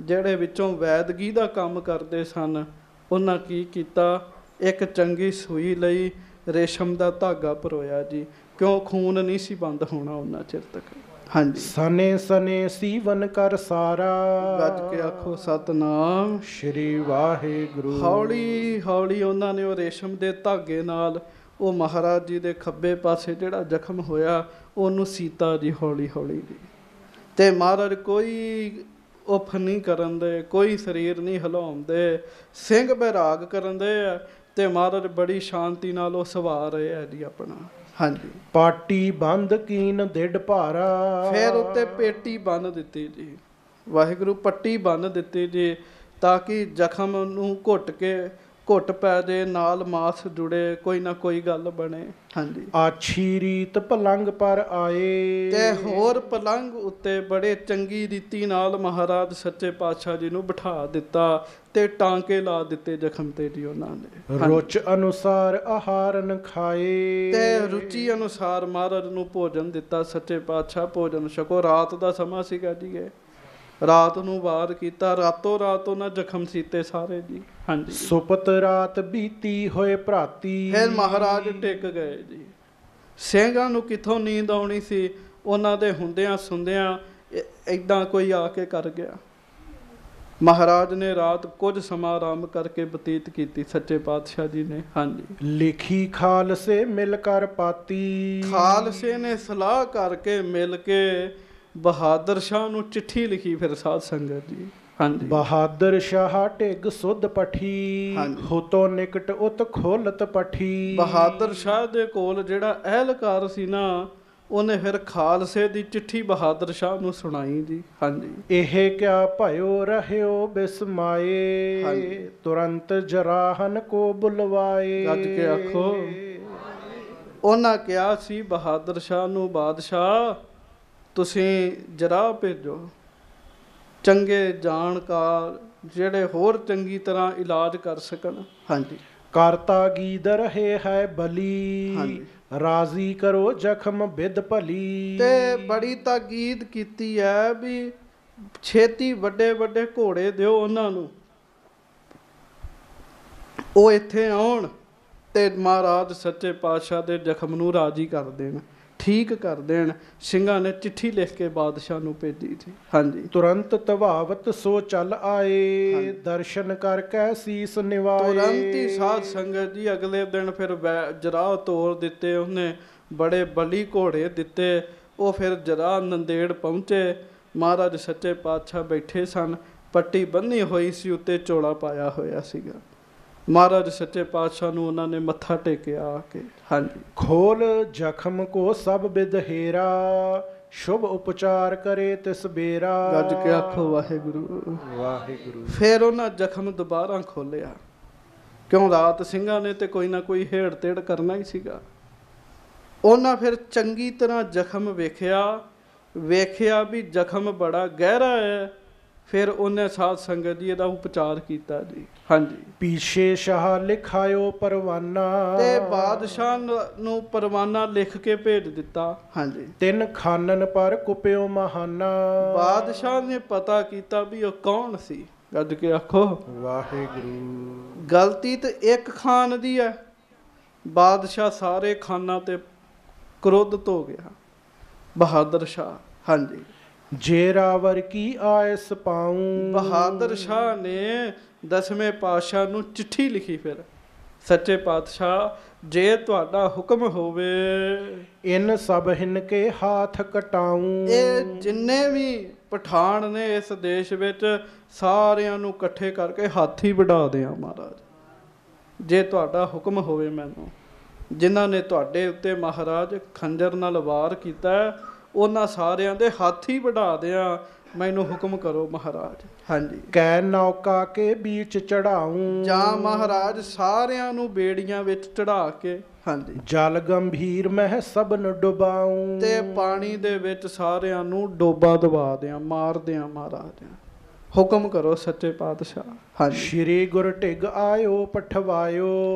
ਜਿਹੜੇ ਵਿੱਚੋਂ ਵੈਦਗੀ ਦਾ ਕੰਮ ਕਰਦੇ ਸਨ, ਉਹਨਾਂ ਕੀ ਕੀਤਾ, ਇੱਕ ਚੰਗੀ ਸੂਈ ਲਈ ਰੇਸ਼ਮ ਦਾ ਧਾਗਾ ਪਰੋਇਆ ਜੀ, ਕਿਉਂ ਖੂਨ ਨਹੀਂ ਸੀ ਬੰਦ ਹੋਣਾ ਉਹਨਾਂ ਚਿਰ ਤੱਕ। ਹਾਂਜੀ। ਸਨੇ ਸਨੇ ਸੀਵਨ ਕਰ ਸਾਰਾ, ਗੱਜ ਕੇ ਆਖੋ ਸਤਨਾਮ ਸ਼੍ਰੀ ਵਾਹਿਗੁਰੂ। ਹੌਲੀ ਹੌਲੀ ਉਹਨਾਂ ਨੇ ਉਹ ਰੇਸ਼ਮ ਦੇ ਧਾਗੇ ਨਾਲ ਉਹ ਮਹਾਰਾਜ ਜੀ ਦੇ ਖੱਬੇ ਪਾਸੇ ਜਿਹੜਾ ਜ਼ਖਮ ਹੋਇਆ ਉਹਨੂੰ ਸੀਤਾ ਜੀ, ਹੌਲੀ ਹੌਲੀ ਜੀ। ਤੇ ਮਹਾਰਾਜ ਕੋਈ ਉਫ ਨਹੀਂ ਕਰਨ ਦੇ, ਕੋਈ ਸਰੀਰ ਨਹੀਂ ਹਿਲਾਉਂਦੇ, ਸਿੰਘ ਬੈਰਾਗ ਕਰਨ ਦੇ ਆ, ਤੇ ਮਹਾਰਾਜ ਬੜੀ ਸ਼ਾਂਤੀ ਨਾਲ ਉਹ ਸਵਾਰ ਰਹੇ ਆ ਜੀ ਆਪਣਾ। ਹਾਂਜੀ। ਪਾਟੀ ਬੰਦ ਕੀਨ ਡਿੱਡ ਭਾਰਾ, ਫਿਰ ਉੱਤੇ ਪੇਟੀ ਬੰਨ੍ਹ ਦਿੱਤੀ ਜੀ, ਵਾਹਿਗੁਰੂ ਪੱਟੀ ਬੰਨ੍ਹ ਦਿੱਤੀ ਜੀ, ਤਾਂ ਕਿ ਜ਼ਖਮ ਨੂੰ ਘੁੱਟ ਪੈ ਜੇ, ਨਾਲ ਮਾਸ ਜੁੜੇ, ਕੋਈ ਨਾ ਕੋਈ ਗੱਲ ਬਣੇ। ਹਾਂਜੀ। ਆਛੀ ਰੀਤ ਪਲੰਗ ਪਰ ਆਏ, ਤੇ ਹੋਰ ਪਲੰਗ ਉੱਤੇ ਬੜੇ ਚੰਗੀ ਰੀਤੀ ਨਾਲ ਮਹਾਰਾਜ ਸੱਚੇ ਪਾਤਸ਼ਾਹ ਜੀ ਨੂੰ ਬਿਠਾ ਦਿੱਤਾ ਤੇ ਟਾਂਕੇ ਲਾ ਦਿੱਤੇ ਜ਼ਖਮ ਤੇ ਜੀ ਉਹਨਾਂ ਨੇ। ਰੁਚ ਅਨੁਸਾਰ ਆਹਾਰਨ ਖਾਏ, ਤੇ ਰੁਚੀ ਅਨੁਸਾਰ ਮਹਾਰਾਜ ਨੂੰ ਭੋਜਨ ਦਿੱਤਾ। ਸੱਚੇ ਪਾਤਸ਼ਾਹ ਭੋਜਨ ਛਕੋ। ਰਾਤ ਦਾ ਸਮਾਂ ਸੀਗਾ ਜੀ, ਇਹ ਰਾਤ ਨੂੰ ਵਾਰ ਕੀਤਾ, ਰਾਤੋਂ ਰਾਤ ਉਹਨਾਂ ਜ਼ਖਮ ਸੀਤੇ ਸਾਰੇ ਜੀ। ਹਾਂਜੀ। ਸੁਪਤ ਰਾਤ ਬੀਤੀ ਹੋਏ ਭਰਾਤੀ, ਫਿਰ ਮਹਾਰਾਜ ਟਿਕ ਗਏ ਜੀ। ਸਿੰਘਾਂ ਨੂੰ ਕਿੱਥੋਂ ਨੀਂਦ ਆਉਣੀ ਸੀ, ਉਹਨਾਂ ਦੇ ਹੁੰਦਿਆਂ ਸੁਣਦਿਆਂ ਏਦਾਂ ਕੋਈ ਆ ਕੇ ਕਰ ਗਿਆ। ਮਹਾਰਾਜ ਨੇ ਰਾਤ ਕੁਝ ਸਮਾਂ ਆਰਾਮ ਕਰਕੇ ਬਤੀਤ ਕੀਤੀ, ਸੱਚੇ ਪਾਤਸ਼ਾਹ ਜੀ ਨੇ। ਹਾਂਜੀ। ਲਿਖੀ ਖਾਲਸੇ ਮਿਲ ਕਰ ਪਾਤੀ, ਖਾਲਸੇ ਨੇ ਸਲਾਹ ਕਰਕੇ ਮਿਲ ਕੇ ਬਹਾਦਰ ਸ਼ਾਹ ਨੂੰ ਚਿੱਠੀ ਲਿਖੀ। ਫਿਰ ਸਾਧ ਸੰਗਤ ਜੀ, ਹਾਂਜੀ। ਬਹਾਦਰ ਸ਼ਾਹ ਢਿੱਗ ਸੁਧ ਪਠੀ, ਹੋਤੋ ਨਿਕਟ ਉਤ ਖੋਲਤ ਪਠੀ। ਬਹਾਦਰ ਸ਼ਾਹ ਦੇ ਕੋਲ ਜਿਹੜਾ ਅਹਿਲਕਾਰ ਸੀ ਨਾ, ਉਹਨੇ ਫਿਰ ਖਾਲਸੇ ਦੀ ਚਿੱਠੀ ਬਹਾਦਰ ਸ਼ਾਹ ਨੂੰ ਸੁਣਾਈ ਜੀ। ਹਾਂਜੀ। ਇਹ ਕਿਆ ਭਇਓ ਰਹਿਓ ਬਿਸਮਾਏ, ਤੁਰੰਤ ਜਰਾਹਨ ਕੋ ਬੁਲਵਾਏ। ਗੱਜ ਕੇ ਆਖੋ। ਉਹਨਾਂ ਕਿਹਾ ਸੀ ਬਹਾਦਰ ਸ਼ਾਹ ਨੂੰ, ਬਾਦਸ਼ਾਹ ਤੁਸੀਂ ਜਰਾ ਭੇਜੋ, ਚੰਗੇ ਜਾਣਕਾਰ ਜਿਹੜੇ ਹੋਰ ਚੰਗੀ ਤਰ੍ਹਾਂ ਇਲਾਜ ਕਰ ਸਕਣ। ਹਾਂਜੀ। ਕਰਤਾ ਗੀਦ ਰਹੇ ਹੈ ਬਲੀ, ਰਾਜ਼ੀ ਕਰੋ ਜ਼ਖਮ ਬਿਦ ਭਲੀ। ਤੇ ਬੜੀ ਤਾਕੀਦ ਕੀਤੀ ਹੈ ਵੀ ਛੇਤੀ ਵੱਡੇ ਵੱਡੇ ਘੋੜੇ ਦਿਓ ਉਹਨਾਂ ਨੂੰ, ਉਹ ਇੱਥੇ ਆਉਣ ਤੇ ਮਹਾਰਾਜ ਸੱਚੇ ਪਾਤਸ਼ਾਹ ਦੇ ਜ਼ਖਮ ਨੂੰ ਰਾਜ਼ੀ ਕਰ ਦੇਣ, ਠੀਕ ਕਰ ਦੇਣ। ਸਿੰਘਾਂ ਨੇ ਚਿੱਠੀ ਲਿਖ ਕੇ ਬਾਦਸ਼ਾਹ ਨੂੰ ਭੇਜੀ ਜੀ। ਹਾਂਜੀ। ਤੁਰੰਤ ਤਵਾਵਤ ਸੋ ਚੱਲ ਆਏ, ਦਰਸ਼ਨ ਕਰਕੇ ਸੀਸ ਨਿਵਾਏ। ਤੁਰੰਤ ਹੀ ਸਾਧ ਸੰਗਤ ਜੀ ਅਗਲੇ ਦਿਨ ਫਿਰ ਜਰਾਹ ਤੋਰ ਦਿੱਤੇ ਉਹਨੇ, ਬੜੇ ਬਲੀ ਘੋੜੇ ਦਿੱਤੇ। ਉਹ ਫਿਰ ਜਰਾਹ ਨੰਦੇੜ ਪਹੁੰਚੇ। ਮਹਾਰਾਜ ਸੱਚੇ ਪਾਤਸ਼ਾਹ ਬੈਠੇ ਸਨ, ਪੱਟੀ ਬੰਨ੍ਹੀ ਹੋਈ ਸੀ, ਉੱਤੇ ਚੋਲਾ ਪਾਇਆ ਹੋਇਆ ਸੀਗਾ। ਮਹਾਰਾਜ ਸੱਚੇ ਪਾਤਸ਼ਾਹ ਨੂੰ ਉਹਨਾਂ ਨੇ ਮੱਥਾ ਟੇਕਿਆ ਆ ਕੇ। ਹਾਂਜੀ। ਖੋਲ ਜ਼ਖਮ ਕੋ ਸਭ ਬਿਦਹੇਰਾ, ਸ਼ੁਭ ਉਪਚਾਰ ਕਰੇ ਤਿਸ ਬੇਰਾ। ਗੱਜ ਕੇ ਆਖੋ ਵਾਹਿਗੁਰੂ ਵਾਹਿਗੁਰੂ। ਫਿਰ ਉਹਨਾਂ ਜ਼ਖਮ ਦੁਬਾਰਾ ਖੋਲਿਆ, ਕਿਉਂ ਰਾਤ ਸਿੰਘਾਂ ਨੇ ਤੇ ਕੋਈ ਨਾ ਕੋਈ ਹੇੜ ਤੇੜ ਕਰਨਾ ਹੀ ਸੀਗਾ। ਉਹਨਾਂ ਫਿਰ ਚੰਗੀ ਤਰ੍ਹਾਂ ਜ਼ਖਮ ਵੇਖਿਆ ਵੀ ਜ਼ਖਮ ਬੜਾ ਗਹਿਰਾ ਹੈ। ਫਿਰ ਉਹਨੇ ਸਾਧ ਸੰਗਤ ਜੀ ਇਹਦਾ ਉਪਚਾਰ ਕੀਤਾ ਜੀ। ਹਾਂਜੀ। ਪੀਛੇ ਸ਼ਾਹ ਲਿਖਾਇਓ ਪਰਵਾਨਾ, ਤੇ ਬਾਦਸ਼ਾਹ ਨੂੰ ਪਰਵਾਨਾ ਲਿਖ ਕੇ ਭੇਜ ਦਿੱਤਾ। ਹਾਂਜੀ। ਤਿੰਨ ਖਾਨਨ ਪਰ ਕੁਪਿਓ ਮਹਾਨਾ, ਬਾਦਸ਼ਾਹ ਨੇ ਪਤਾ ਕੀਤਾ ਵੀ ਉਹ ਕੌਣ ਸੀ। ਗੱਜ ਕੇ ਆਖੋ ਵਾਹਿਗੁਰੂ। ਗਲਤੀ ਤੇ ਇੱਕ ਖਾਨ ਦੀ ਹੈ, ਬਾਦਸ਼ਾਹ ਸਾਰੇ ਖਾਨਾਂ ਤੇ ਕ੍ਰੋਧਿਤ ਹੋ ਗਿਆ ਬਹਾਦਰ ਸ਼ਾਹ। ਹਾਂਜੀ। ਜੇ ਰਾਵਰ ਕੀ ਆਇਸ ਪਾਉ, ਬਹਾਦਰ ਸ਼ਾਹ ਨੇ 10ਵੇਂ ਪਾਤਸ਼ਾਹ ਨੂੰ ਚਿੱਠੀ ਲਿਖੀ। ਫਿਰ ਸੱਚੇ ਪਾਤਸ਼ਾਹ ਜੇ ਤੁਹਾਡਾ ਹੁਕਮ ਹੋਵੇ। ਇਨ ਸਭ ਹਿਨ ਕੇ ਹਾਥ ਕਟਾਊਂ। ਇਹ ਜਿੰਨੇ ਵੀ ਪਠਾਨ ਨੇ ਇਸ ਦੇਸ਼ ਵਿੱਚ ਸਾਰਿਆਂ ਨੂੰ ਇਕੱਠੇ ਕਰਕੇ ਹਾਥੀ ਵਢਾ ਦਿਆਂ ਮਹਾਰਾਜ, ਜੇ ਤੁਹਾਡਾ ਹੁਕਮ ਹੋਵੇ ਮੈਨੂੰ। ਜਿਨ੍ਹਾਂ ਨੇ ਤੁਹਾਡੇ ਉੱਤੇ ਮਹਾਰਾਜ ਖੰਜਰ ਨਾਲ ਵਾਰ ਕੀਤਾ ਉਹਨਾਂ ਸਾਰਿਆਂ ਦੇ ਹਾਥੀ ਵਢਾ ਦਿਆਂ, ਮੈਨੂੰ ਹੁਕਮ ਕਰੋ ਮਹਾਰਾਜ। ਹਾਂਜੀ। ਕੈ ਨੌਕਾ ਕੇ ਬੀਚ ਚੜਾਊਂ। ਜਾਂ ਮਹਾਰਾਜ ਸਾਰਿਆਂ ਨੂੰ ਬੇੜੀਆਂ ਵਿੱਚ ਚੜਾ ਕੇ, ਹਾਂਜੀ, ਜਲ ਗੰਭੀਰ ਮਹਿ ਸਭਨ ਡੁਬਾਊਂ। ਤੇ ਪਾਣੀ ਦੇ ਵਿੱਚ ਸਾਰਿਆਂ ਨੂੰ ਡੋਬਾ ਦਬਾ ਦਿਆਂ, ਮਾਰ ਦਿਆਂ ਮਹਾਰਾਜ। ਹੁਕਮ ਕਰੋ ਸੱਚੇ ਪਾਤਸ਼ਾਹ। ਹਾਂਜੀ। ਸ਼੍ਰੀ ਗੁਰ ਢਿਗ ਆਇਓ ਪਠਵਾਇਓ।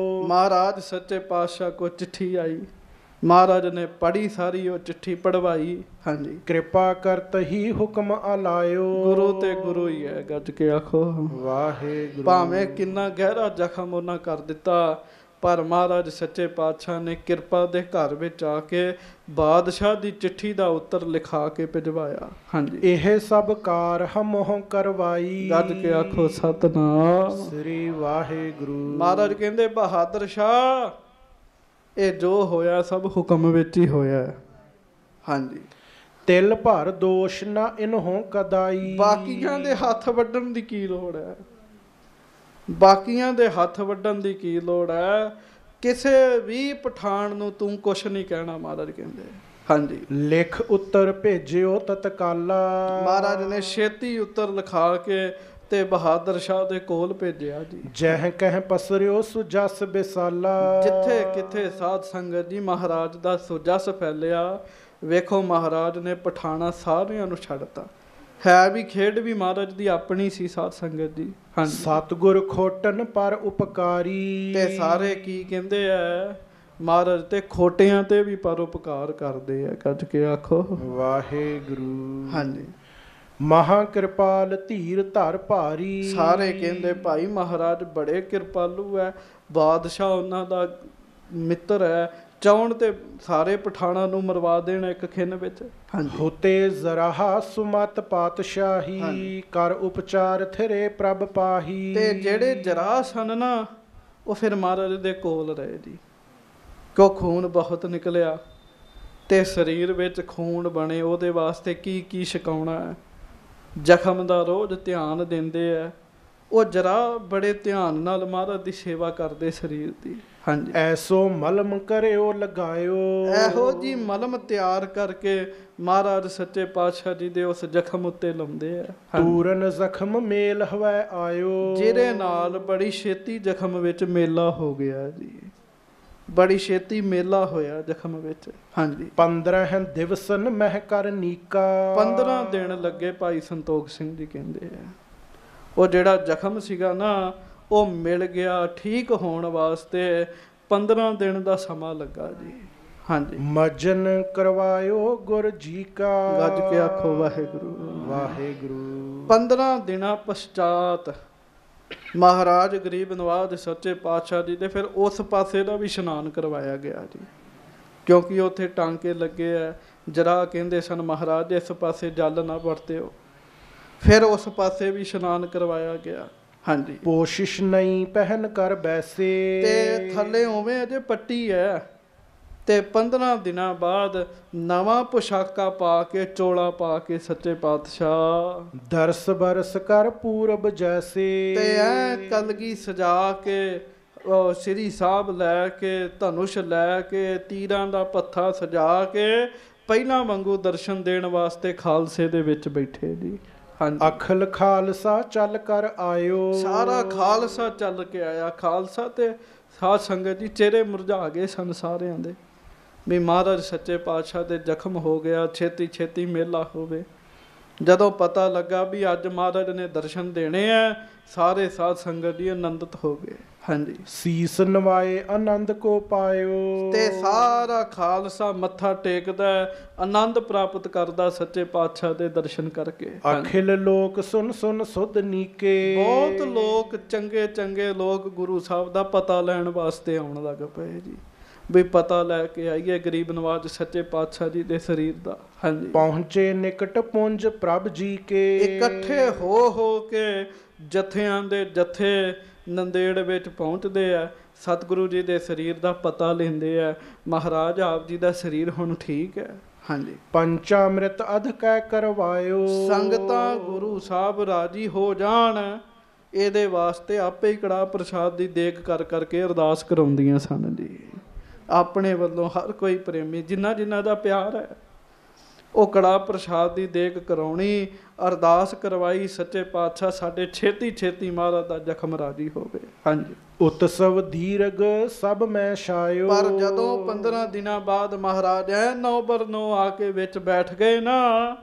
ਮਹਾਰਾਜ ਸੱਚੇ ਪਾਤਸ਼ਾਹ ਕੋ ਚਿੱਠੀ ਆਈ, ਮਹਾਰਾਜ ਨੇ ਪੜ੍ਹੀ ਸਾਰੀ, ਉਹ ਚਿੱਠੀ ਪੜਵਾਈ। ਹਾਂਜੀ। ਕਿਰਪਾ ਕਰਤ ਹੀ ਹੁਕਮ ਆਲਾਇਓ। ਗੁਰੂ ਤੇ ਗੁਰੂ ਹੀ ਹੈ, ਗੱਜ ਕੇ ਆਖੋ ਵਾਹਿਗੁਰੂ। ਭਾਵੇਂ ਕਿੰਨਾ ਗਹਿਰਾ ਜ਼ਖਮ ਉਹਨਾਂ ਕਰ ਦਿੱਤਾ, ਪਰ ਮਹਾਰਾਜ ਸੱਚੇ ਪਾਤਸ਼ਾਹ ਨੇ ਕਿਰਪਾ ਦੇ ਘਰ ਵਿੱਚ ਆ ਕੇ ਬਾਦਸ਼ਾਹ ਦੀ ਚਿੱਠੀ ਦਾ ਉੱਤਰ ਲਿਖਾ ਕੇ ਭਿਜਵਾਇਆ। ਹਾਂਜੀ। ਇਹ ਸਭ ਕਾਰ ਹਮੋਂ ਕਰਵਾਈ। ਗੱਜ ਕੇ ਆਖੋ ਸਤਿਨਾਮ ਸ੍ਰੀ ਵਾਹਿਗੁਰੂ। ਮਹਾਰਾਜ ਕਹਿੰਦੇ ਬਹਾਦਰ ਸ਼ਾਹ ਇਹ ਜੋ ਹੋਇਆ ਸਭ ਹੁਕਮ ਵਿੱਚ ਹੀ ਹੋਇਆ। ਹਾਂਜੀ। ਤਿਲ ਭਰ ਦੋਸ਼ ਨਾ ਇਨਹੋਂ ਕਦਾਈ। ਬਾਕੀਆਂ ਦੇ ਹੱਥ ਵੱਢਣ ਦੀ ਕੀ ਲੋੜ ਹੈ? ਬਾਕੀਆਂ ਦੇ ਹੱਥ ਵੱਢਣ ਦੀ ਕੀ ਲੋੜ ਹੈ? ਕਿਸੇ ਵੀ ਪਠਾਨ ਨੂੰ ਤੂੰ ਕੁਛ ਨਹੀਂ ਕਹਿਣਾ, ਮਹਾਰਾਜ ਕਹਿੰਦੇ। ਹਾਂਜੀ। ਲਿਖ ਉੱਤਰ ਭੇਜਿਓ ਤਤਕਾਲਾ। ਮਹਾਰਾਜ ਨੇ ਛੇਤੀ ਉੱਤਰ ਲਿਖਾ ਕੇ ਤੇ ਬਹਾਦਰ ਸ਼ਾਹ ਦੇ ਕੋਲ ਭੇਜਿਆ ਜੀ। ਜਹ ਕਹਿ ਪਸਰਿਓ ਸੁਜਸ ਬਿਸਾਲਾ। ਜਿੱਥੇ ਕਿੱਥੇ ਸਾਧ ਸੰਗਤ ਜੀ ਮਹਾਰਾਜ ਦਾ ਸੁਜਸ ਫੈਲਿਆ, ਵੇਖੋ ਮਹਾਰਾਜ ਨੇ ਪਠਾਣਾ ਸਾਰਿਆਂ ਨੂੰ ਛੱਡਤਾ। ਹੈ ਵੀ ਖੇਡ ਵੀ ਮਹਾਰਾਜ ਦੀ ਆਪਣੀ ਸੀ ਸਾਧ ਸੰਗਤ ਜੀ। ਹਾਂਜੀ। ਸਤਿਗੁਰ ਖੋਟਨ ਪਰ ਉਪਕਾਰੀ। ਤੇ ਸਾਰੇ ਕੀ ਕਹਿੰਦੇ ਆ ਮਹਾਰਾਜ ਤੇ ਖੋਟਿਆਂ ਤੇ ਵੀ ਪਰ ਉਪਕਾਰ ਕਰਦੇ ਆ, ਕੱਜ ਕੇ ਆਖੋ ਵਾਹਿਗੁਰੂ। ਹਾਂਜੀ। ਮਹਾ ਕਿਰਪਾਲ ਧੀਰ ਧਰ ਭਾਰੀ। ਸਾਰੇ ਕਹਿੰਦੇ ਭਾਈ ਮਹਾਰਾਜ ਬੜੇ ਕਿਰਪਾਲੂ ਹੈ, ਬਾਦਸ਼ਾਹ ਉਹਨਾਂ ਦਾ ਮਿੱਤਰ ਹੈ, ਚਾਹੁਣ ਤੇ ਸਾਰੇ ਪਠਾਣਾ ਨੂੰ ਮਰਵਾ ਦੇਣ ਇੱਕ ਖਿੰਨ ਵਿੱਚ। ਹਾਂਜੀ। ਹੁਤੇ ਜ਼ਰਾਹਾ ਸੁਮਤ ਪਾਤਸ਼ਾਹੀ। ਕਰ ਉਪਚਾਰ ਥਿਰੇ ਪ੍ਰਭ ਪਾਹੀ। ਤੇ ਜਿਹੜੇ ਜਰਾ ਸਨ ਨਾ ਉਹ ਫਿਰ ਮਹਾਰਾਜ ਦੇ ਕੋਲ ਰਹੇ ਜੀ, ਕਿਉਂ ਖੂਨ ਬਹੁਤ ਨਿਕਲਿਆ ਤੇ ਸਰੀਰ ਵਿੱਚ ਖੂਨ ਬਣੇ ਉਹਦੇ ਵਾਸਤੇ ਕੀ ਕੀ ਛਕਾਉਣਾ ਹੈ, ਜ਼ਖਮ ਦਾ ਰੋਜ਼ ਧਿਆਨ ਦਿੰਦੇ ਆ। ਉਹ ਜਰਾ ਬੜੇ ਧਿਆਨ ਨਾਲ ਮਹਾਰਾਜ ਦੀ ਸੇਵਾ ਕਰਦੇ ਸਰੀਰ ਦੀ। ਹਾਂਜੀ। ਐਸੋ ਮਲਮ ਕਰਿਓ ਲਗਾਇਓ। ਇਹੋ ਜੀ ਮਲਮ ਤਿਆਰ ਕਰਕੇ ਮਹਾਰਾਜ ਸੱਚੇ ਪਾਤਸ਼ਾਹ ਜੀ ਦੇ ਉਸ ਜ਼ਖਮ ਉੱਤੇ ਲਾਉਂਦੇ ਆ। ਪੂਰਨ ਜ਼ਖਮ ਮੇਲ ਹਵੈ ਆਇਓ। ਜਿਹਦੇ ਨਾਲ ਬੜੀ ਛੇਤੀ ਜ਼ਖਮ ਵਿੱਚ ਮੇਲਾ ਹੋ ਗਿਆ ਜੀ, ਬੜੀ ਛੇਤੀ ਮੇਲਾ ਹੋਇਆ ਜ਼ਖਮ ਵਿੱਚ। ਹਾਂਜੀ। 15 ਦਿਵਸਨ ਮਹਿ ਕਰ ਨੀਕਾ। 15 ਦਿਨ ਲੱਗੇ ਭਾਈ ਸੰਤੋਖ ਸਿੰਘ ਜੀ ਕਹਿੰਦੇ ਆ। ਉਹ ਜਿਹੜਾ ਜ਼ਖਮ ਸੀਗਾ ਨਾ ਉਹ ਮਿਲ ਗਿਆ, ਠੀਕ ਹੋਣ ਵਾਸਤੇ 15 ਦਿਨ ਦਾ ਸਮਾਂ ਲੱਗਾ ਜੀ। ਹਾਂਜੀ। ਮਜਨ ਕਰਵਾਇਓ ਗੁਰ ਜੀ ਕਾ। ਗੱਜ ਕੇ ਆਖੋ ਵਾਹਿਗੁਰੂ ਵਾਹਿਗੁਰੂ। 15 ਦਿਨਾਂ ਪਛਾਤ ਮਹਾਰਾਜ ਗਰੀਬ ਨਵਾਜ ਸੱਚੇ ਪਾਤਸ਼ਾਹ ਜੀ ਦੇ ਫਿਰ ਉਸ ਪਾਸੇ ਦਾ ਵੀ ਇਸ਼ਨਾਨ ਕਰਵਾਇਆ ਗਿਆ ਜੀ, ਕਿਉਂਕਿ ਉੱਥੇ ਟਾਂਕੇ ਲੱਗੇ ਆ। ਜਰਾ ਕਹਿੰਦੇ ਸਨ ਮਹਾਰਾਜ ਇਸ ਪਾਸੇ ਜਲ ਨਾ ਵਰਤਿਓ, ਫਿਰ ਉਸ ਪਾਸੇ ਵੀ ਇਸ਼ਨਾਨ ਕਰਵਾਇਆ ਗਿਆ। ਹਾਂਜੀ। ਕੋਸ਼ਿਸ਼ ਨਹੀਂ ਪਹਿਨ ਕਰ ਬੈਸੇ। ਤੇ ਥੱਲੇ ਉਵੇਂ ਅਜੇ ਪੱਟੀ ਹੈ ਤੇ 15 ਦਿਨਾਂ ਬਾਅਦ ਨਵਾਂ ਪੁਸ਼ਾਕਾ ਪਾ ਕੇ, ਚੋਲਾ ਪਾ ਕੇ ਸੱਚੇ ਪਾਤਸ਼ਾਹ ਦਰਸ ਬਰਸ ਕਰ ਪੂਰਬ ਜੈਸੇ। ਤੇ ਐ ਕਲਗੀ ਸਜਾ ਕੇ, ਸ੍ਰੀ ਸਾਹਿਬ ਲੈ ਕੇ, ਧਨੁਸ਼ ਲੈ ਕੇ, ਤੀਰਾਂ ਦਾ ਪੱਥਾ ਸਜਾ ਕੇ ਪਹਿਲਾਂ ਵਾਂਗੂ ਦਰਸ਼ਨ ਦੇਣ ਵਾਸਤੇ ਖਾਲਸੇ ਦੇ ਵਿੱਚ ਬੈਠੇ ਜੀ। ਹਾਂਜੀ। ਅਖਲ ਖਾਲਸਾ ਚੱਲ ਕਰ ਆਇਓ। ਸਾਰਾ ਖਾਲਸਾ ਚੱਲ ਕੇ ਆਇਆ। ਖਾਲਸਾ ਤੇ ਸਾਧ ਸੰਗਤ ਜੀ ਚਿਹਰੇ ਮੁਰਝਾ ਗਏ ਸਨ ਸਾਰਿਆਂ ਦੇ, ਵੀ ਮਹਾਰਾਜ ਸੱਚੇ ਪਾਤਸ਼ਾਹ ਦੇ ਜ਼ਖਮ ਹੋ ਗਿਆ, ਛੇਤੀ ਛੇਤੀ ਮੇਲਾ ਹੋਵੇ। ਜਦੋਂ ਪਤਾ ਲੱਗਾ ਵੀ ਅੱਜ ਮਹਾਰਾਜ ਨੇ ਦਰਸ਼ਨ ਦੇਣੇ ਆ, ਸਾਰੇ ਸਾਧ ਸੰਗਤ ਜੀ ਆਨੰਦਿਤ ਹੋ ਗਏ। ਹਾਂਜੀ। ਸੀਸ ਨਵਾਏ ਆਨੰਦ ਕੋ ਪਾਇਓ। ਤੇ ਸਾਰਾ ਖਾਲਸਾ ਮੱਥਾ ਟੇਕਦਾ, ਆਨੰਦ ਪ੍ਰਾਪਤ ਕਰਦਾ ਸੱਚੇ ਪਾਤਸ਼ਾਹ ਦੇ ਦਰਸ਼ਨ ਕਰਕੇ। ਅਖਿਲ ਲੋਕ ਸੁਨ ਸੁਨ ਸੁਧ ਨੀਕੇ। ਬਹੁਤ ਲੋਕ ਚੰਗੇ ਚੰਗੇ ਲੋਕ ਗੁਰੂ ਸਾਹਿਬ ਦਾ ਪਤਾ ਲੈਣ ਵਾਸਤੇ ਆਉਣ ਲੱਗ ਪਏ ਜੀ, ਵੀ ਪਤਾ ਲੈ ਕੇ ਆਈਏ ਗਰੀਬ ਨਵਾਜ ਸੱਚੇ ਪਾਤਸ਼ਾਹ ਜੀ ਦੇ ਸਰੀਰ ਦਾ। ਹਾਂਜੀ। ਪਹੁੰਚੇ ਨਿਕਟ ਪੁੰਜ ਪ੍ਰਭ ਜੀ ਕੇ। ਇਕੱਠੇ ਹੋ ਕੇ ਜਥਿਆਂ ਦੇ ਜਥੇ ਨੰਦੇੜ ਵਿੱਚ ਪਹੁੰਚਦੇ ਆ। ਸਤਿਗੁਰੂ ਜੀ ਦੇ ਸਰੀਰ ਦਾ ਪਤਾ ਲੈਂਦੇ ਆ। ਮਹਾਰਾਜ ਆਪ ਜੀ ਦਾ ਸਰੀਰ ਹੁਣ ਠੀਕ ਹੈ। ਹਾਂਜੀ, ਪੰਚਾਮ੍ਰਿਤ ਅਧ ਕੈ ਕਰਵਾਇਓ। ਸੰਗਤਾਂ ਗੁਰੂ ਸਾਹਿਬ ਰਾਜੀ ਹੋ ਜਾਣ, ਇਹਦੇ ਵਾਸਤੇ ਆਪੇ ਹੀ ਕੜਾਹ ਪ੍ਰਸ਼ਾਦ ਦੀ ਦੇਗ ਕਰ ਕਰਕੇ ਅਰਦਾਸ ਕਰਾਉਂਦੀਆਂ ਸਨ ਜੀ। ਆਪਣੇ ਵੱਲੋਂ ਹਰ ਕੋਈ ਪ੍ਰੇਮੀ ਜਿਨ੍ਹਾਂ ਜਿਨ੍ਹਾਂ ਦਾ ਪਿਆਰ ਹੈ, ਉਹ ਕੜਾਹ ਪ੍ਰਸ਼ਾਦ ਦੀ ਦੇਗ ਕਰਾਉਣੀ, ਅਰਦਾਸ ਕਰਵਾਈ, ਸੱਚੇ ਪਾਤਸ਼ਾਹ ਸਾਡੇ ਛੇਤੀ ਛੇਤੀ ਮਹਾਰਾਜ ਦਾ ਜ਼ਖਮ ਰਾਜੀ ਹੋਵੇ। ਹਾਂਜੀ, ਉਤਸਵ ਦੀਰਘ ਸਭ ਮੈਂ ਛਾਇਓ। ਪਰ ਜਦੋਂ 15 ਦਿਨਾਂ ਬਾਅਦ ਮਹਾਰਾਜ ਐ 9/9 ਆ ਕੇ ਵਿੱਚ ਬੈਠ ਗਏ ਨਾ,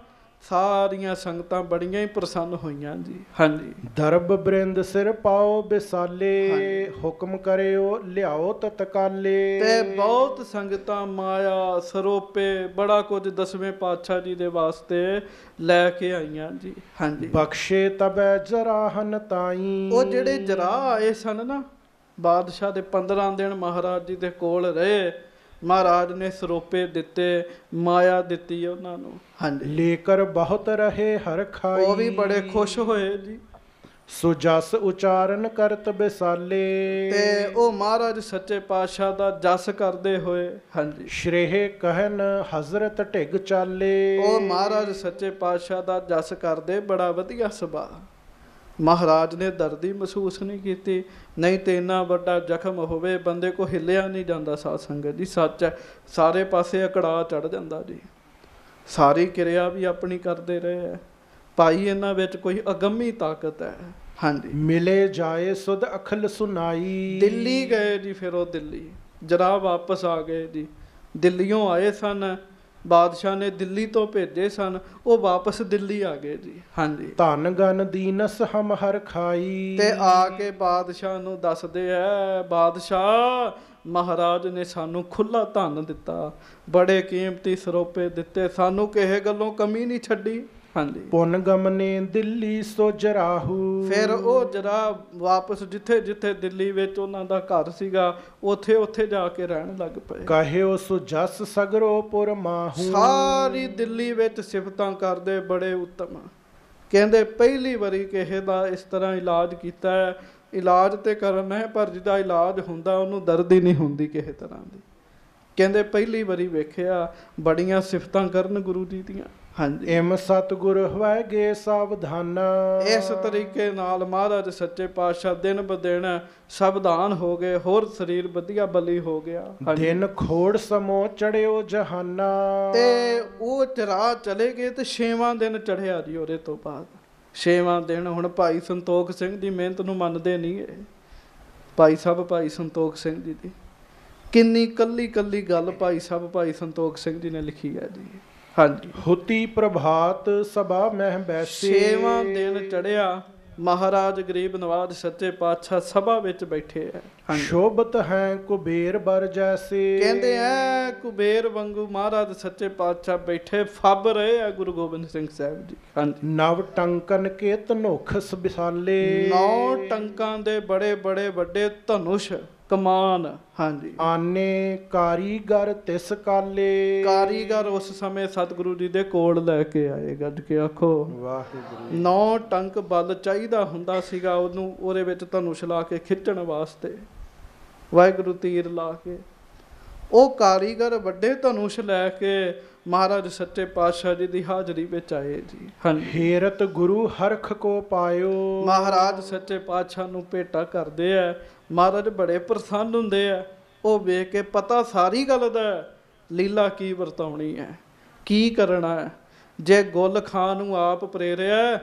ਸਾਰੀਆਂ ਸੰਗਤਾਂ ਬੜੀਆਂ ਹੀ ਪ੍ਰਸੰਨ ਹੋਈਆਂ ਜੀ। ਹਾਂਜੀ, ਦਰਬ ਬ੍ਰਿੰਦ ਸਿਰ ਪਾਓ ਬਿਸਾਲੇ, ਹੁਕਮ ਕਰਿਓ ਲਿਆਓ ਤਤਕਾਲੇ। ਤੇ ਬਹੁਤ ਸੰਗਤਾਂ ਮਾਇਆ ਸਰੋਪੇ ਬੜਾ ਕੁਝ ਦਸਵੇਂ ਪਾਤਸ਼ਾਹ ਜੀ ਦੇ ਵਾਸਤੇ ਲੈ ਕੇ ਆਈਆਂ ਜੀ। ਹਾਂਜੀ, ਬਖਸ਼ੇ ਤਬੈ ਜਰਾਹਨ ਤਾਈ। ਉਹ ਜਿਹੜੇ ਜਰਾ ਆਏ ਸਨ ਨਾ, ਬਾਦਸ਼ਾਹ ਦੇ 15 ਦਿਨ ਮਹਾਰਾਜ ਜੀ ਦੇ ਕੋਲ ਰਹੇ, ਮਹਾਰਾਜ ਨੇ ਸਰੋਪੇ ਦਿੱਤੇ, ਮਾਇਆ ਦਿੱਤੀ ਉਹਨਾਂ ਨੂੰ। ਹਾਂਜੀ, ਲੇਕਰ ਬਹੁਤ ਰਹੇ ਹਰ ਖਾਈ। ਉਹ ਵੀ ਬੜੇ ਖੁਸ਼ ਹੋਏ ਜੀ। ਸੋ ਜਸ ਉਚਾਰਨ ਕਰਤ ਬਿਸਾਲੇ। ਤੇ ਉਹ ਮਹਾਰਾਜ ਸੱਚੇ ਪਾਤਸ਼ਾਹ ਦਾ ਜਸ ਕਰਦੇ ਹੋਏ, ਹਾਂਜੀ, ਸ਼੍ਰੇਹ ਕਹਿਨ ਹਜ਼ਰਤ ਢਿਗ ਚਾਲੇ। ਉਹ ਮਹਾਰਾਜ ਸੱਚੇ ਪਾਤਸ਼ਾਹ ਦਾ ਜਸ ਕਰਦੇ, ਬੜਾ ਵਧੀਆ ਸੁਭਾਅ। ਮਹਾਰਾਜ ਨੇ ਦਰਦੀ ਮਹਿਸੂਸ ਨਹੀਂ ਕੀਤੀ। ਨਹੀਂ ਤੇ ਇੰਨਾ ਵੱਡਾ ਜ਼ਖਮ ਹੋਵੇ, ਬੰਦੇ ਕੋ ਹਿੱਲਿਆ ਨਹੀਂ ਜਾਂਦਾ। ਸਾਧ ਸੰਗਤ ਜੀ ਸੱਚ ਹੈ, ਸਾਰੇ ਪਾਸੇ ਅਕੜਾ ਚੜ ਜਾਂਦਾ ਜੀ। ਸਾਰੀ ਕਿਰਿਆ ਵੀ ਆਪਣੀ ਕਰਦੇ ਰਹੇ ਹੈ। ਭਾਈ ਇਹਨਾਂ ਵਿੱਚ ਕੋਈ ਅਗੰਮੀ ਤਾਕਤ ਹੈ। ਹਾਂਜੀ, ਮਿਲੇ ਜਾਏ ਸੁਧ ਅਖਲ ਸੁਨਾਈ। ਦਿੱਲੀ ਗਏ ਜੀ, ਫਿਰ ਉਹ ਦਿੱਲੀ ਜਰਾ ਵਾਪਸ ਆ ਗਏ ਜੀ। ਦਿੱਲੀੋਂ ਆਏ ਸਨ, ਬਾਦਸ਼ਾਹ ਨੇ ਦਿੱਲੀ ਤੋਂ ਭੇਜੇ ਸਨ, ਉਹ ਵਾਪਸ ਦਿੱਲੀ ਆ ਗਏ ਜੀ। ਹਾਂਜੀ, ਧਨ ਗਨ ਦੀਨਸ ਹਮ ਹਰ ਖਾਈ। ਤੇ ਆ ਕੇ ਬਾਦਸ਼ਾਹ ਨੂੰ ਦੱਸਦੇ ਐ, ਬਾਦਸ਼ਾਹ ਮਹਾਰਾਜ ਨੇ ਸਾਨੂੰ ਖੁੱਲਾ ਧਨ ਦਿੱਤਾ, ਬੜੇ ਕੀਮਤੀ ਸਰੋਪੇ ਦਿੱਤੇ, ਸਾਨੂੰ ਕਿਸੇ ਗੱਲੋਂ ਕਮੀ ਨਹੀਂ ਛੱਡੀ। ਹਾਂਜੀ, ਪੁੰਨ ਗਮਨੇ ਦਿੱਲੀ ਸੋ ਜਰਾਹੂ। ਫਿਰ ਉਹ ਜਰਾ ਵਾਪਸ ਜਿੱਥੇ ਜਿੱਥੇ ਦਿੱਲੀ ਵਿੱਚ ਉਹਨਾਂ ਦਾ ਘਰ ਸੀਗਾ, ਉੱਥੇ ਉੱਥੇ ਜਾ ਕੇ ਰਹਿਣ ਲੱਗ ਪਏ। ਕਹਿਓ ਸੋ ਜਸ ਸਗਰੋ ਪੁਰ ਮਾਹੂ। ਸਾਰੀ ਦਿੱਲੀ ਵਿੱਚ ਸਿਫਤਾਂ ਕਰਦੇ, ਬੜੇ ਉੱਤਮ। ਕਹਿੰਦੇ ਪਹਿਲੀ ਵਾਰੀ ਕਿਸੇ ਦਾ ਇਸ ਤਰ੍ਹਾਂ ਇਲਾਜ ਕੀਤਾ ਹੈ। ਇਲਾਜ ਤੇ ਕਰਨਾ ਹੈ, ਪਰ ਜਿਹਦਾ ਇਲਾਜ ਹੁੰਦਾ ਉਹਨੂੰ ਦਰਦ ਹੀ ਨਹੀਂ ਹੁੰਦੀ ਕਿਸੇ ਤਰ੍ਹਾਂ ਦੀ। ਕਹਿੰਦੇ ਪਹਿਲੀ ਵਾਰੀ ਵੇਖਿਆ, ਬੜੀਆਂ ਸਿਫਤਾਂ ਕਰਨ ਗੁਰੂ ਜੀ ਦੀਆਂ। ਹਾਂਜੀ, ਇਮ ਸਤਿਗੁਰ ਹੋਇਗੇ ਸਾਵਧਾਨਾ। ਇਸ ਤਰੀਕੇ ਨਾਲ ਮਹਾਰਾਜ ਸੱਚੇ ਪਾਤਸ਼ਾਹ ਦਿਨ ਬ ਦਿਨ ਸਾਵਧਾਨ ਹੋ ਗਏ, ਹੋਰ ਸਰੀਰ ਵਧੀਆ ਬਲੀ ਹੋ ਗਿਆ। ਦਿਨ ਖੋੜ ਸਮੋ ਚੜਿਓ ਜਹਾਨਾ। ਤੇ ਉਹ ਚਰਾ ਚਲੇ ਗਏ ਤੇ 6ਵਾਂ ਦਿਨ ਚੜਿਆ ਜੀ। ਉਹਦੇ ਤੋਂ ਬਾਅਦ 6ਵਾਂ ਦਿਨ ਹੁਣ ਭਾਈ ਸੰਤੋਖ ਸਿੰਘ ਦੀ ਮਿਹਨਤ ਨੂੰ ਮੰਨਦੇ ਨਹੀਂ ਇਹ ਭਾਈ ਸਾਹਿਬ। ਭਾਈ ਸੰਤੋਖ ਸਿੰਘ ਜੀ ਦੀ ਕਿੰਨੀ ਕੱਲੀ ਕੱਲੀ ਗੱਲ ਭਾਈ ਸਾਹਿਬ ਭਾਈ ਸੰਤੋਖ ਸਿੰਘ ਜੀ ਨੇ ਲਿਖੀ ਹੈ ਜੀ। ਹਾਂਜੀ, ਹੁਤੀ ਪ੍ਰਭਾਤ ਸਭਾ ਮਹਿ ਬੈਸੇ। 6ਵਾਂ ਦਿਨ ਚੜਿਆ, ਮਹਾਰਾਜ ਗਰੀਬ ਨਵਾਜ ਸੱਚੇ ਪਾਤਸ਼ਾਹ ਸਭਾ ਵਿੱਚ ਬੈਠੇ ਹੈ। ਸ਼ੋਭਤ ਹੈ ਕੁਬੇਰ ਬਰ ਜੈਸੇ। ਕਹਿੰਦੇ ਐ ਕੁਬੇਰ ਵਾਂਗੂ ਮਹਾਰਾਜ ਸੱਚੇ ਪਾਤਸ਼ਾਹ ਬੈਠੇ ਫੱਬ ਰਹੇ ਆ ਗੁਰੂ ਗੋਬਿੰਦ ਸਿੰਘ ਸਾਹਿਬ ਜੀ। ਹਾਂਜੀ, ਨਵ ਟੰਕਨ ਕੇ ਧਨੁਖ ਵਿਸਾਲੇ। 9 ਟੰਕਾਂ ਦੇ ਬੜੇ ਬੜੇ ਵੱਡੇ ਧਨੁਸ਼ ਕਮਾਨ। ਹਾਂਜੀ, ਆਨੇ ਕਾਰੀਗਰ ਤਿਸ ਕਾਲੇ। ਕਾਰੀਗਰ ਉਸ ਸਮੇਂ ਸਤਿਗੁਰੂ ਜੀ ਦੇ ਕੋਲ ਲੈ ਕੇ ਆਏ। ਗੱਜ ਕੇ ਆਖੋ ਵਾਹਿਗੁਰੂ। 9 ਟੰਕ ਬਲ ਚਾਹੀਦਾ ਹੁੰਦਾ ਸੀਗਾ ਉਹਨੂੰ, ਉਹਦੇ ਵਿੱਚ ਧਨੁਸ਼ ਲਾ ਕੇ ਖਿੱਚਣ ਵਾਸਤੇ। ਵਾਹਿਗੁਰੂ ਤੀਰ ਲਾ ਕੇ ਉਹ ਕਾਰੀਗਰ ਵੱਡੇ ਧਨੁਸ਼ ਲੈ ਕੇ ਮਹਾਰਾਜ ਸੱਚੇ ਪਾਤਸ਼ਾਹ ਜੀ ਦੀ ਹਾਜ਼ਰੀ ਵਿੱਚ ਆਏ ਜੀ। ਹਾਂਜੀ, ਹੇਰਤ ਗੁਰੂ ਹਰਖ ਕੋ ਪਾਇਓ। ਮਹਾਰਾਜ ਸੱਚੇ ਪਾਤਸ਼ਾਹ ਨੂੰ ਭੇਟਾ ਕਰਦੇ ਆ। ਮਹਾਰਾਜ ਬੜੇ ਪ੍ਰਸੰਨ ਹੁੰਦੇ ਆ। ਉਹ ਵੇਖ ਕੇ ਪਤਾ ਸਾਰੀ ਗੱਲ ਦਾ, ਲੀਲਾ ਕੀ ਵਰਤਾਉਣੀ ਹੈ, ਕੀ ਕਰਨਾ ਹੈ। ਜੇ ਗੁੱਲ ਖਾਂ ਨੂੰ ਆਪ ਪ੍ਰੇਰਿਆ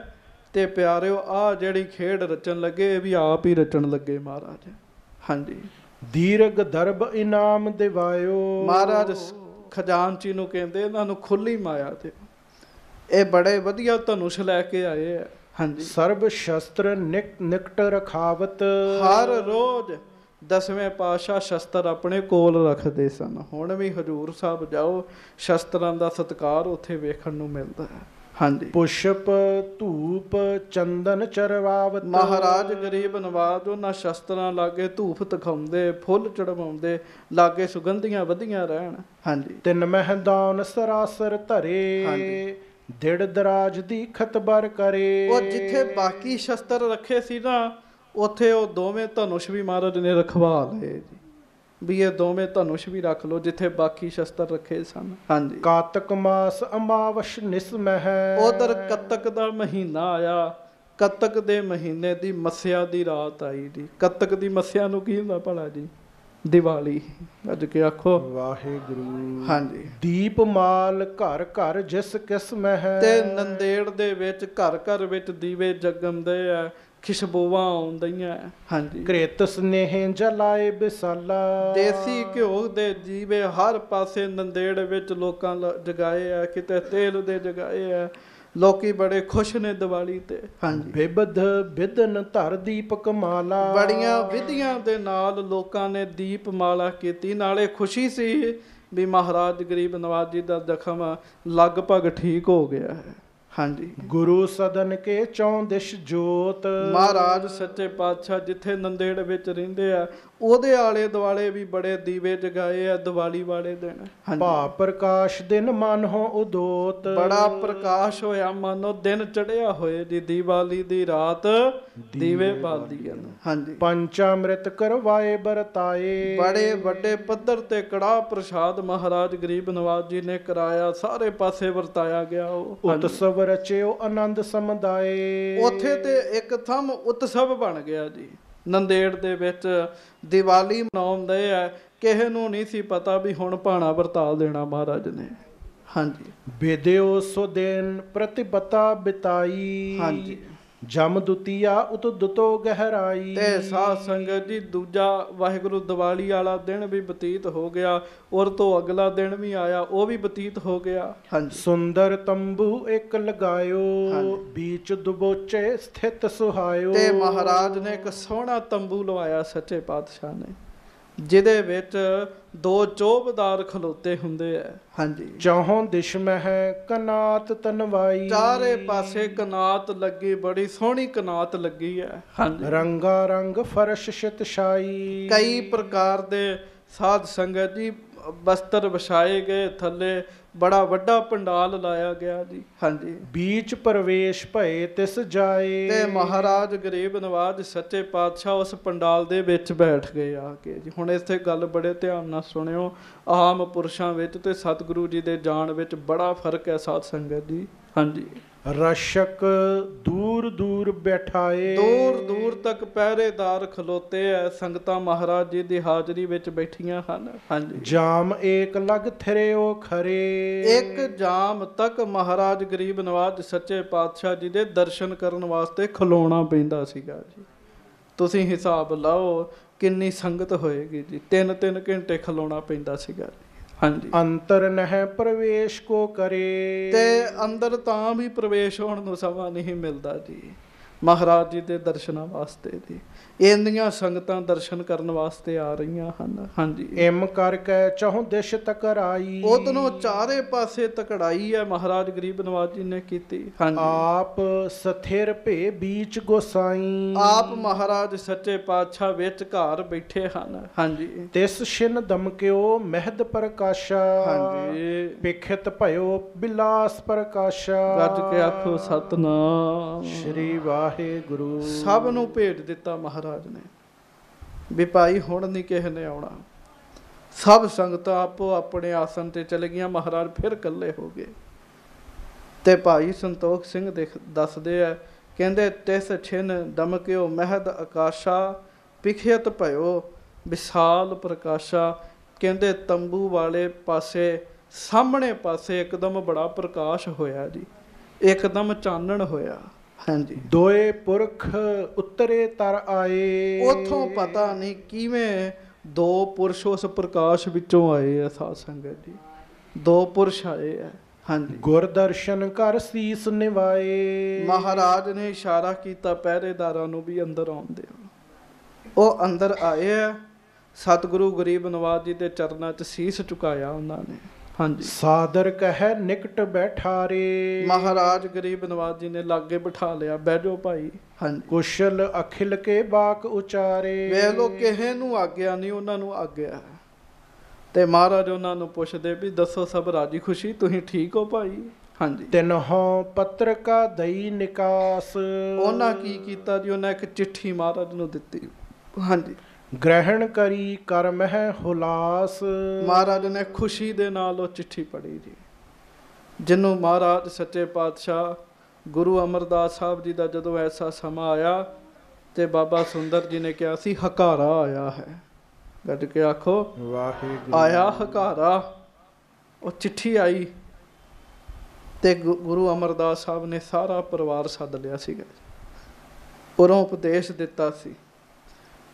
ਤੇ ਪਿਆਰਿਓ ਆਹ ਜਿਹੜੀ ਖੇਡ ਰਚਣ ਲੱਗੇ, ਇਹ ਵੀ ਆਪ ਹੀ ਰਚਣ ਲੱਗੇ ਮਹਾਰਾਜ। ਹਾਂਜੀ, ਦੀਰਘ ਦਰਬ ਇਨਾਮ ਦਿਵਾਇਓ। ਮਹਾਰਾਜ ਖਜ਼ਾਨਚੀ ਨੂੰ ਕਹਿੰਦੇ ਇਹਨਾਂ ਨੂੰ ਖੁੱਲੀ ਮਾਇਆ ਤੇ ਇਹ ਬੜੇ ਵਧੀਆ ਧਨੁਸ਼ ਲੈ ਕੇ ਆਏ ਆ। ਹਾਂਜੀ, ਸਰਬ ਸ਼ਸਤਰ ਨਿਕਟ ਰਖਾਵਤ। ਹਰ ਰੋਜ਼ ਦਸਵੇਂ ਪਾਤਸ਼ਾਹ ਸ਼ਸਤਰ ਆਪਣੇ ਕੋਲ ਰੱਖਦੇ ਸਨ। ਹੁਣ ਵੀ ਹਜ਼ੂਰ ਸਾਹਿਬ ਜਾਓ, ਸ਼ਸਤਰਾਂ ਦਾ ਸਤਿਕਾਰ ਉੱਥੇ ਵੇਖਣ ਨੂੰ ਮਿਲਦਾ ਹੈ। ਹਾਂਜੀ, ਪੁਸ਼ਪ ਧੂਪ ਚੰਦਨ ਚਰਵਾਵਤ। ਮਹਾਰਾਜ ਗਰੀਬ ਨਵਾਜ ਉਹਨਾਂ ਸ਼ਸਤਰਾਂ ਲਾਗੇ ਧੂਪ ਤਖਾਉਂਦੇ, ਫੁੱਲ ਚੜਵਾਉਂਦੇ, ਲਾਗੇ ਸੁਗੰਧੀਆਂ ਵਧੀਆਂ ਰਹਿਣ। ਹਾਂਜੀ, ਤਿੰਨ ਮਹਿਦਾਨ ਸਰਾਸਰ ਧਰੇ। ਦਿੜ ਦਰਾਜ ਦੀ ਖਤਬਰ ਕਰੇ। ਉਹ ਜਿੱਥੇ ਬਾਕੀ ਸ਼ਸਤਰ ਰੱਖੇ ਸੀ ਨਾ, ਉੱਥੇ ਉਹ ਦੋਵੇਂ ਧਨੁਸ਼ ਵੀ ਮਹਾਰਾਜ ਨੇ ਰਖਵਾ ਲਏ ਜੀ, ਵੀ ਇਹ ਦੋਵੇਂ ਧਨੁਸ਼ ਵੀ ਰੱਖ ਲਓ ਜਿੱਥੇ ਬਾਕੀ ਸ਼ਸਤਰ ਰੱਖੇ ਸਨ। ਹਾਂਜੀ। ਕਾਤਕ ਮਾਸ ਅਮਾਵਸ ਨਿਸਮਹਿ। ਉਧਰ ਕੱਤਕ ਦਾ ਮਹੀਨਾ ਆਇਆ, ਕੱਤਕ ਦੇ ਮਹੀਨੇ ਦੀ ਮੱਸਿਆ ਦੀ ਰਾਤ ਆਈ ਜੀ। ਕੱਤਕ ਦੀ ਮੱਸਿਆ ਨੂੰ ਕੀ ਹੁੰਦਾ ਭਲਾ ਜੀ? ਦੀਵਾਲੀ। ਅੱਜ ਕੇ ਆਖੋ ਵਾਹਿਗੁਰੂ। ਹਾਂਜੀ। ਦੀਪ ਮਾਲ ਘਰ ਘਰ ਜਿਸ ਕਿਸਮ ਹੈ। ਤੇ ਨੰਦੇੜ ਦੇ ਵਿੱਚ ਘਰ ਘਰ ਵਿੱਚ ਦੀਵੇ ਜਗਮਦੇ ਆ, ਖੁਸ਼ਬੂਆਂ ਆਉਂਦੀਆਂ। ਹਾਂਜੀ। ਘ੍ਰਿਤ ਸਨੇਹ ਜਲਾਏ ਬਿਸਾਲਾ। ਦੇਸੀ ਘਿਓ ਦੇ ਦੀਵੇ ਹਰ ਪਾਸੇ ਨੰਦੇੜ ਵਿੱਚ ਲੋਕਾਂ ਜਗਾਏ ਆ, ਕਿਤੇ ਤੇਲ ਦੇ ਜਗਾਏ ਆ। ਲੋਕੀ ਬੜੇ ਖੁਸ਼ ਨੇ ਦੀਵਾਲੀ ਤੇ। ਹਾਂਜੀ। ਬਿਬਧ ਬਿਦਨ ਧਰ ਦੀਪਕ ਮਾਲਾ। ਬੜੀਆਂ ਵਿਧੀਆਂ ਦੇ ਨਾਲ ਲੋਕਾਂ ਨੇ ਦੀਪ ਮਾਲਾ ਕੀਤੀ। ਨਾਲੇ ਖੁਸ਼ੀ ਸੀ ਵੀ ਮਹਾਰਾਜ ਗਰੀਬ ਨਵਾਜ ਜੀ ਦਾ ਜ਼ਖਮ ਲਗਭਗ ਠੀਕ ਹੋ ਗਿਆ ਹੈ। ਹਾਂਜੀ। ਗੁਰੂ ਸਦਨ ਕੇ ਚੌਂਦਿਸ਼ ਜੋਤ। ਮਹਾਰਾਜ ਸੱਚੇ ਪਾਤਸ਼ਾਹ ਜਿੱਥੇ ਨੰਦੇੜ ਵਿੱਚ ਰਹਿੰਦੇ ਆ ਉਹਦੇ ਆਲੇ ਦੁਆਲੇ ਵੀ ਬੜੇ ਦੀਵੇ ਜਗਾਏ ਆ ਦੀਵਾਲੀ ਵਾਲੇ ਦਿਨ। ਭਾ ਪ੍ਰਕਾਸ਼ ਦਿਨ ਮਨ ਹੋ ਉਦੋਤ। ਬੜਾ ਪ੍ਰਕਾਸ਼ ਹੋਇਆ, ਮਾਨੋ ਦਿਨ ਚੜਿਆ ਹੋਏ ਜੀ। ਦੀਵਾਲੀ ਦੀ ਰਾਤ ਦੀਵੇ ਬਾਲਦੀ ਹਨ। ਹਾਂਜੀ। ਪੰਚਾਮ੍ਰਿਤ ਕਰਵਾਏ ਵਰਤਾਏ। ਬੜੇ ਵੱਡੇ ਪੱਧਰ ਤੇ ਕੜਾਹ ਪ੍ਰਸ਼ਾਦ ਮਹਾਰਾਜ ਗਰੀਬ ਨਵਾਜ ਜੀ ਨੇ ਕਰਾਇਆ, ਸਾਰੇ ਪਾਸੇ ਵਰਤਾਇਆ ਗਿਆ। ਉਹ ਉਤਸਵ ਰਚਿਓ ਆਨੰਦ ਸਮੁਦਾਏ। ਉੱਥੇ ਤੇ ਇੱਕ ਥੰਮ ਉਤਸਵ ਬਣ ਗਿਆ ਜੀ। ਨੰਦੇੜ ਦੇ ਵਿੱਚ ਦੀਵਾਲੀ ਮਨਾਉਂਦੇ ਆ, ਕਿਸੇ ਨੂੰ ਨਹੀਂ ਸੀ ਪਤਾ ਵੀ ਹੁਣ ਭਾਣਾ ਵਰਤਾ ਦੇਣਾ ਮਹਾਰਾਜ ਨੇ। ਹਾਂਜੀ। ਬੇਦਿਓ ਸੋ ਦਿਨ ਪ੍ਰਤਿਪਤਾ ਬਿਤਾਈ। ਹਾਂਜੀ। ਜਮ ਦੁਤੀਆ ਉਤਦੁਤੋ ਗਹਿਰਾਈ। ਤੇ ਸਾਧ ਸੰਗਤ ਜੀ ਦੂਜਾ ਵਾਹਿਗੁਰੂ ਦੀਵਾਲੀ ਵਾਲਾ ਦਿਨ ਵੀ ਬਤੀਤ ਹੋ ਗਿਆ, ਔਰ ਤੋਂ ਅਗਲਾ ਦਿਨ ਵੀ ਆਇਆ, ਉਹ ਵੀ ਬਤੀਤ ਹੋ ਗਿਆ। ਹਾਂਜੀ। ਸੁੰਦਰ ਤੰਬੂ ਇੱਕ ਲਗਾਇਓ। ਬੀਚ ਦੁਬੋਚੇ ਸਥਿਤ ਸੁਹਾਇਓ। ਤੇ ਮਹਾਰਾਜ ਨੇ ਇੱਕ ਸੋਹਣਾ ਤੰਬੂ ਲਵਾਇਆ ਸੱਚੇ ਪਾਤਸ਼ਾਹ ਨੇ, ਜਿਹਦੇ ਵਿੱਚ ਦੋ ਚੌਬਦਾਰ ਖਲੋਤੇ ਹੁੰਦੇ ਆ। ਹਾਂਜੀ। ਚੌਹਾਂ ਦਿਸ਼ ਮਹਿ ਕਨਾਤ ਤਨਵਾਈ। ਚਾਰੇ ਪਾਸੇ ਕਨਾਤ ਲੱਗੀ, ਬੜੀ ਸੋਹਣੀ ਕਨਾਤ ਲੱਗੀ ਹੈ। ਹਾਂਜੀ। ਰੰਗਾ ਰੰਗ ਫਰਸ਼ ਸ਼ਿਤਸ਼ਾਈ। ਕਈ ਪ੍ਰਕਾਰ ਦੇ ਸਾਧ ਸੰਗਤ ਜੀ ਬਸਤਰ ਵਿਛਾਏ ਗਏ, ਥੱਲੇ ਬੜਾ ਵੱਡਾ ਪੰਡਾਲ ਲਾਇਆ ਗਿਆ ਜੀ। ਹਾਂਜੀ। ਬੀਚ ਪ੍ਰਵੇਸ਼ ਭਏ ਤਿਸ ਜਾਏ। ਤੇ ਮਹਾਰਾਜ ਗਰੀਬ ਨਵਾਜ ਸੱਚੇ ਪਾਤਸ਼ਾਹ ਉਸ ਪੰਡਾਲ ਦੇ ਵਿੱਚ ਬੈਠ ਗਏ ਆ ਕੇ ਜੀ। ਹੁਣ ਇੱਥੇ ਗੱਲ ਬੜੇ ਧਿਆਨ ਨਾਲ ਸੁਣਿਓ, ਆਮ ਪੁਰਸ਼ਾਂ ਵਿੱਚ ਤੇ ਸਤਿਗੁਰੂ ਜੀ ਦੇ ਜਾਣ ਵਿੱਚ ਬੜਾ ਫਰਕ ਹੈ ਸਾਧ ਸੰਗਤ ਜੀ। ਹਾਂਜੀ। ਰਸ਼ਕ ਦੂਰ ਦੂਰ ਬੈਠਾਏ। ਦੂਰ ਦੂਰ ਤੱਕ ਪਹਿਰੇਦਾਰ ਖਲੋਤੇ ਐ, ਸੰਗਤਾਂ ਮਹਾਰਾਜ ਜੀ ਦੀ ਹਾਜ਼ਰੀ ਵਿੱਚ ਬੈਠੀਆਂ ਹਨ। ਹਾਂਜੀ। ਜਾਮ ਏਕ ਲਗ ਥਰਿਓ ਖਰੇ। ਇੱਕ ਜਾਮ ਤੱਕ ਮਹਾਰਾਜ ਗਰੀਬ ਨਵਾਜ ਸੱਚੇ ਪਾਤਸ਼ਾਹ ਜੀ ਦੇ ਦਰਸ਼ਨ ਕਰਨ ਵਾਸਤੇ ਖਲੋਣਾ ਪੈਂਦਾ ਸੀਗਾ ਜੀ। ਤੁਸੀਂ ਹਿਸਾਬ ਲਾਓ ਕਿੰਨੀ ਸੰਗਤ ਹੋਏਗੀ ਜੀ। 3-3 ਘੰਟੇ ਖਲੋਣਾ ਪੈਂਦਾ ਸੀਗਾ। ਹਾਂਜੀ। ਅੰਤਰ ਨਹਿ ਪ੍ਰਵੇਸ਼ ਕੋ ਕਰੇ। ਤੇ ਅੰਦਰ ਤਾਂ ਵੀ ਪ੍ਰਵੇਸ਼ ਹੋਣ ਨੂੰ ਸਮਾਂ ਨਹੀਂ ਮਿਲਦਾ ਜੀ ਮਹਾਰਾਜ ਜੀ ਦੇ ਦਰਸ਼ਨਾਂ ਵਾਸਤੇ ਜੀ। ਇੰਨੀਆਂ ਸੰਗਤਾਂ ਦਰਸ਼ਨ ਕਰਨ ਵਾਸਤੇ ਆ ਰਹੀਆਂ ਹਨ। ਹਾਂਜੀ। ਇਮ ਕਰਕੇ ਚਹੁ ਦਿਸ਼ ਤਕਰਾਈ। ਉਧਰੋਂ ਚਾਰੇ ਪਾਸੇ ਤਕੜਾਈ ਹੈ ਮਹਾਰਾਜ ਗਰੀਬ ਨਵਾਜ ਜੀ ਨੇ ਕੀਤੀ। ਹਾਂਜੀ। ਆਪ ਸਥਿਰ ਭੇ ਬੀਚ ਗੋਸਾਈ। ਆਪ ਮਹਾਰਾਜ ਸੱਚੇ ਪਾਤਸ਼ਾਹ ਵਿੱਚ ਘਰ ਬੈਠੇ ਹਨ। ਹਾਂਜੀ। ਤਿਸ ਛਿਨ ਦਮਕਿਓ ਮਹਿਦ ਪ੍ਰਕਾਸ਼ਾ। ਹਾਂਜੀ। ਵਿਖਿਤ ਭਇਓ ਬਿਲਾਸ ਪ੍ਰਕਾਸ਼ਾ। ਗੱਜ ਕੇ ਆਖੋ ਸਤਨਾਮ ਸ਼੍ਰੀ ਵਾਹਿਗੁਰੂ। ਸਭ ਨੂੰ ਭੇਜ ਦਿੱਤਾ ਮਹਾਰਾਜ ਨੇ ਵੀ ਭਾਈ ਹੁਣ ਨਹੀਂ ਕਿਸੇ ਨੇ ਆਉਣਾ। ਸਭ ਸੰਗਤਾਂ ਆਪੋ ਆਪਣੇ ਆਸਨ ਤੇ ਚਲੇ ਗਈਆਂ। ਮਹਾਰਾਜ ਫਿਰ ਇਕੱਲੇ ਹੋ ਗਏ। ਤੇ ਭਾਈ ਸੰਤੋਖ ਸਿੰਘ ਦੱਸਦੇ ਆ, ਕਹਿੰਦੇ ਤਿਸ ਛਿਨ ਦਮਕਿਓ ਮਹਿਦ ਆਕਾਸ਼ਾ ਵਿਖਿਤ ਭਇਓ ਵਿਸ਼ਾਲ ਪ੍ਰਕਾਸ਼ਾ। ਕਹਿੰਦੇ ਤੰਬੂ ਵਾਲੇ ਪਾਸੇ ਸਾਹਮਣੇ ਪਾਸੇ ਇੱਕਦਮ ਬੜਾ ਪ੍ਰਕਾਸ਼ ਹੋਇਆ ਜੀ, ਇੱਕਦਮ ਚਾਨਣ ਹੋਇਆ। ਹਾਂਜੀ। ਦੋਏ ਪੁਰਖ ਉਤਰੇ ਤਰ ਆਏ। ਉਥੋਂ ਪਤਾ ਨਹੀਂ ਕਿਵੇਂ ਦੋ ਪੁਰਸ਼ ਉਸ ਪ੍ਰਕਾਸ਼ ਵਿੱਚੋਂ ਆਏ ਆ ਸਾਧ ਸੰਗਤ ਜੀ। ਦੋ ਪੁਰਸ਼ ਆਏ ਆ। ਹਾਂਜੀ। ਗੁਰ ਦਰਸ਼ਨ ਕਰ ਸੀਸ ਨਿਵਾਏ। ਮਹਾਰਾਜ ਨੇ ਇਸ਼ਾਰਾ ਕੀਤਾ ਪਹਿਰੇਦਾਰਾਂ ਨੂੰ ਵੀ ਅੰਦਰ ਆਉਣ ਦਿਓ। ਉਹ ਅੰਦਰ ਆਏ ਆ। ਸਤਿਗੁਰੂ ਗਰੀਬ ਨਵਾਜ ਜੀ ਦੇ ਚਰਨਾਂ 'ਚ ਸੀਸ ਝੁਕਾਇਆ ਉਹਨਾਂ ਨੇ। ਹਾਂਜੀ। ਸਾਦਰ ਕਹਿ ਨਿਕਟ ਬੈਠਾਰੇ। ਮਹਾਰਾਜ ਗਰੀਬ ਨਵਾਜ ਜੀ ਨੇ ਲਾਗੇ ਬਿਠਾ ਲਿਆ, ਬਹਿ ਜਾਓ ਭਾਈ। ਹਾਂਜੀ। ਕੁਸ਼ਲ ਅਖਿਲ ਕੇ ਬਾਕ ਉਚਾਰੇ। ਵੇਖ ਲੋ ਕਿਸੇ ਨੂੰ ਆਗਿਆ ਨਹੀਂ, ਉਹਨਾਂ ਨੂੰ ਆਗਿਆ। ਤੇ ਮਹਾਰਾਜ ਉਹਨਾਂ ਨੂੰ ਪੁੱਛਦੇ ਵੀ ਦੱਸੋ ਸਭ ਰਾਜੀ ਖੁਸ਼ੀ, ਤੁਸੀਂ ਠੀਕ ਹੋ ਭਾਈ? ਹਾਂਜੀ। ਤਿਨਹੋਂ ਪੱਤਰ ਕਾ ਦਈ ਨਿਕਾਸ। ਉਹਨਾਂ ਕੀ ਕੀਤਾ ਜੀ, ਉਹਨਾਂ ਇੱਕ ਚਿੱਠੀ ਮਹਾਰਾਜ ਨੂੰ ਦਿੱਤੀ। ਹਾਂਜੀ। ਗ੍ਰਹਿਣ ਕਰੀ ਕਰਮ ਹੈ ਹੁਲਾਸ। ਮਹਾਰਾਜ ਨੇ ਖੁਸ਼ੀ ਦੇ ਨਾਲ ਉਹ ਚਿੱਠੀ ਪੜ੍ਹੀ ਜੀ, ਜਿਹਨੂੰ ਮਹਾਰਾਜ ਸੱਚੇ ਪਾਤਸ਼ਾਹ ਗੁਰੂ ਅਮਰਦਾਸ ਸਾਹਿਬ ਜੀ ਦਾ ਜਦੋਂ ਐਸਾ ਸਮਾਂ ਆਇਆ ਤੇ ਬਾਬਾ ਸੁੰਦਰ ਜੀ ਨੇ ਕਿਹਾ ਸੀ ਹਕਾਰਾ ਆਇਆ ਹੈ। ਗੱਜ ਕੇ ਆਖੋ ਵਾਹਿਗੁਰੂ। ਆਇਆ ਹਕਾਰਾ। ਉਹ ਚਿੱਠੀ ਆਈ ਤੇ ਗੁਰੂ ਅਮਰਦਾਸ ਸਾਹਿਬ ਨੇ ਸਾਰਾ ਪਰਿਵਾਰ ਸੱਦ ਲਿਆ ਸੀਗਾ। ਉਰੋਂ ਉਪਦੇਸ਼ ਦਿੱਤਾ ਸੀ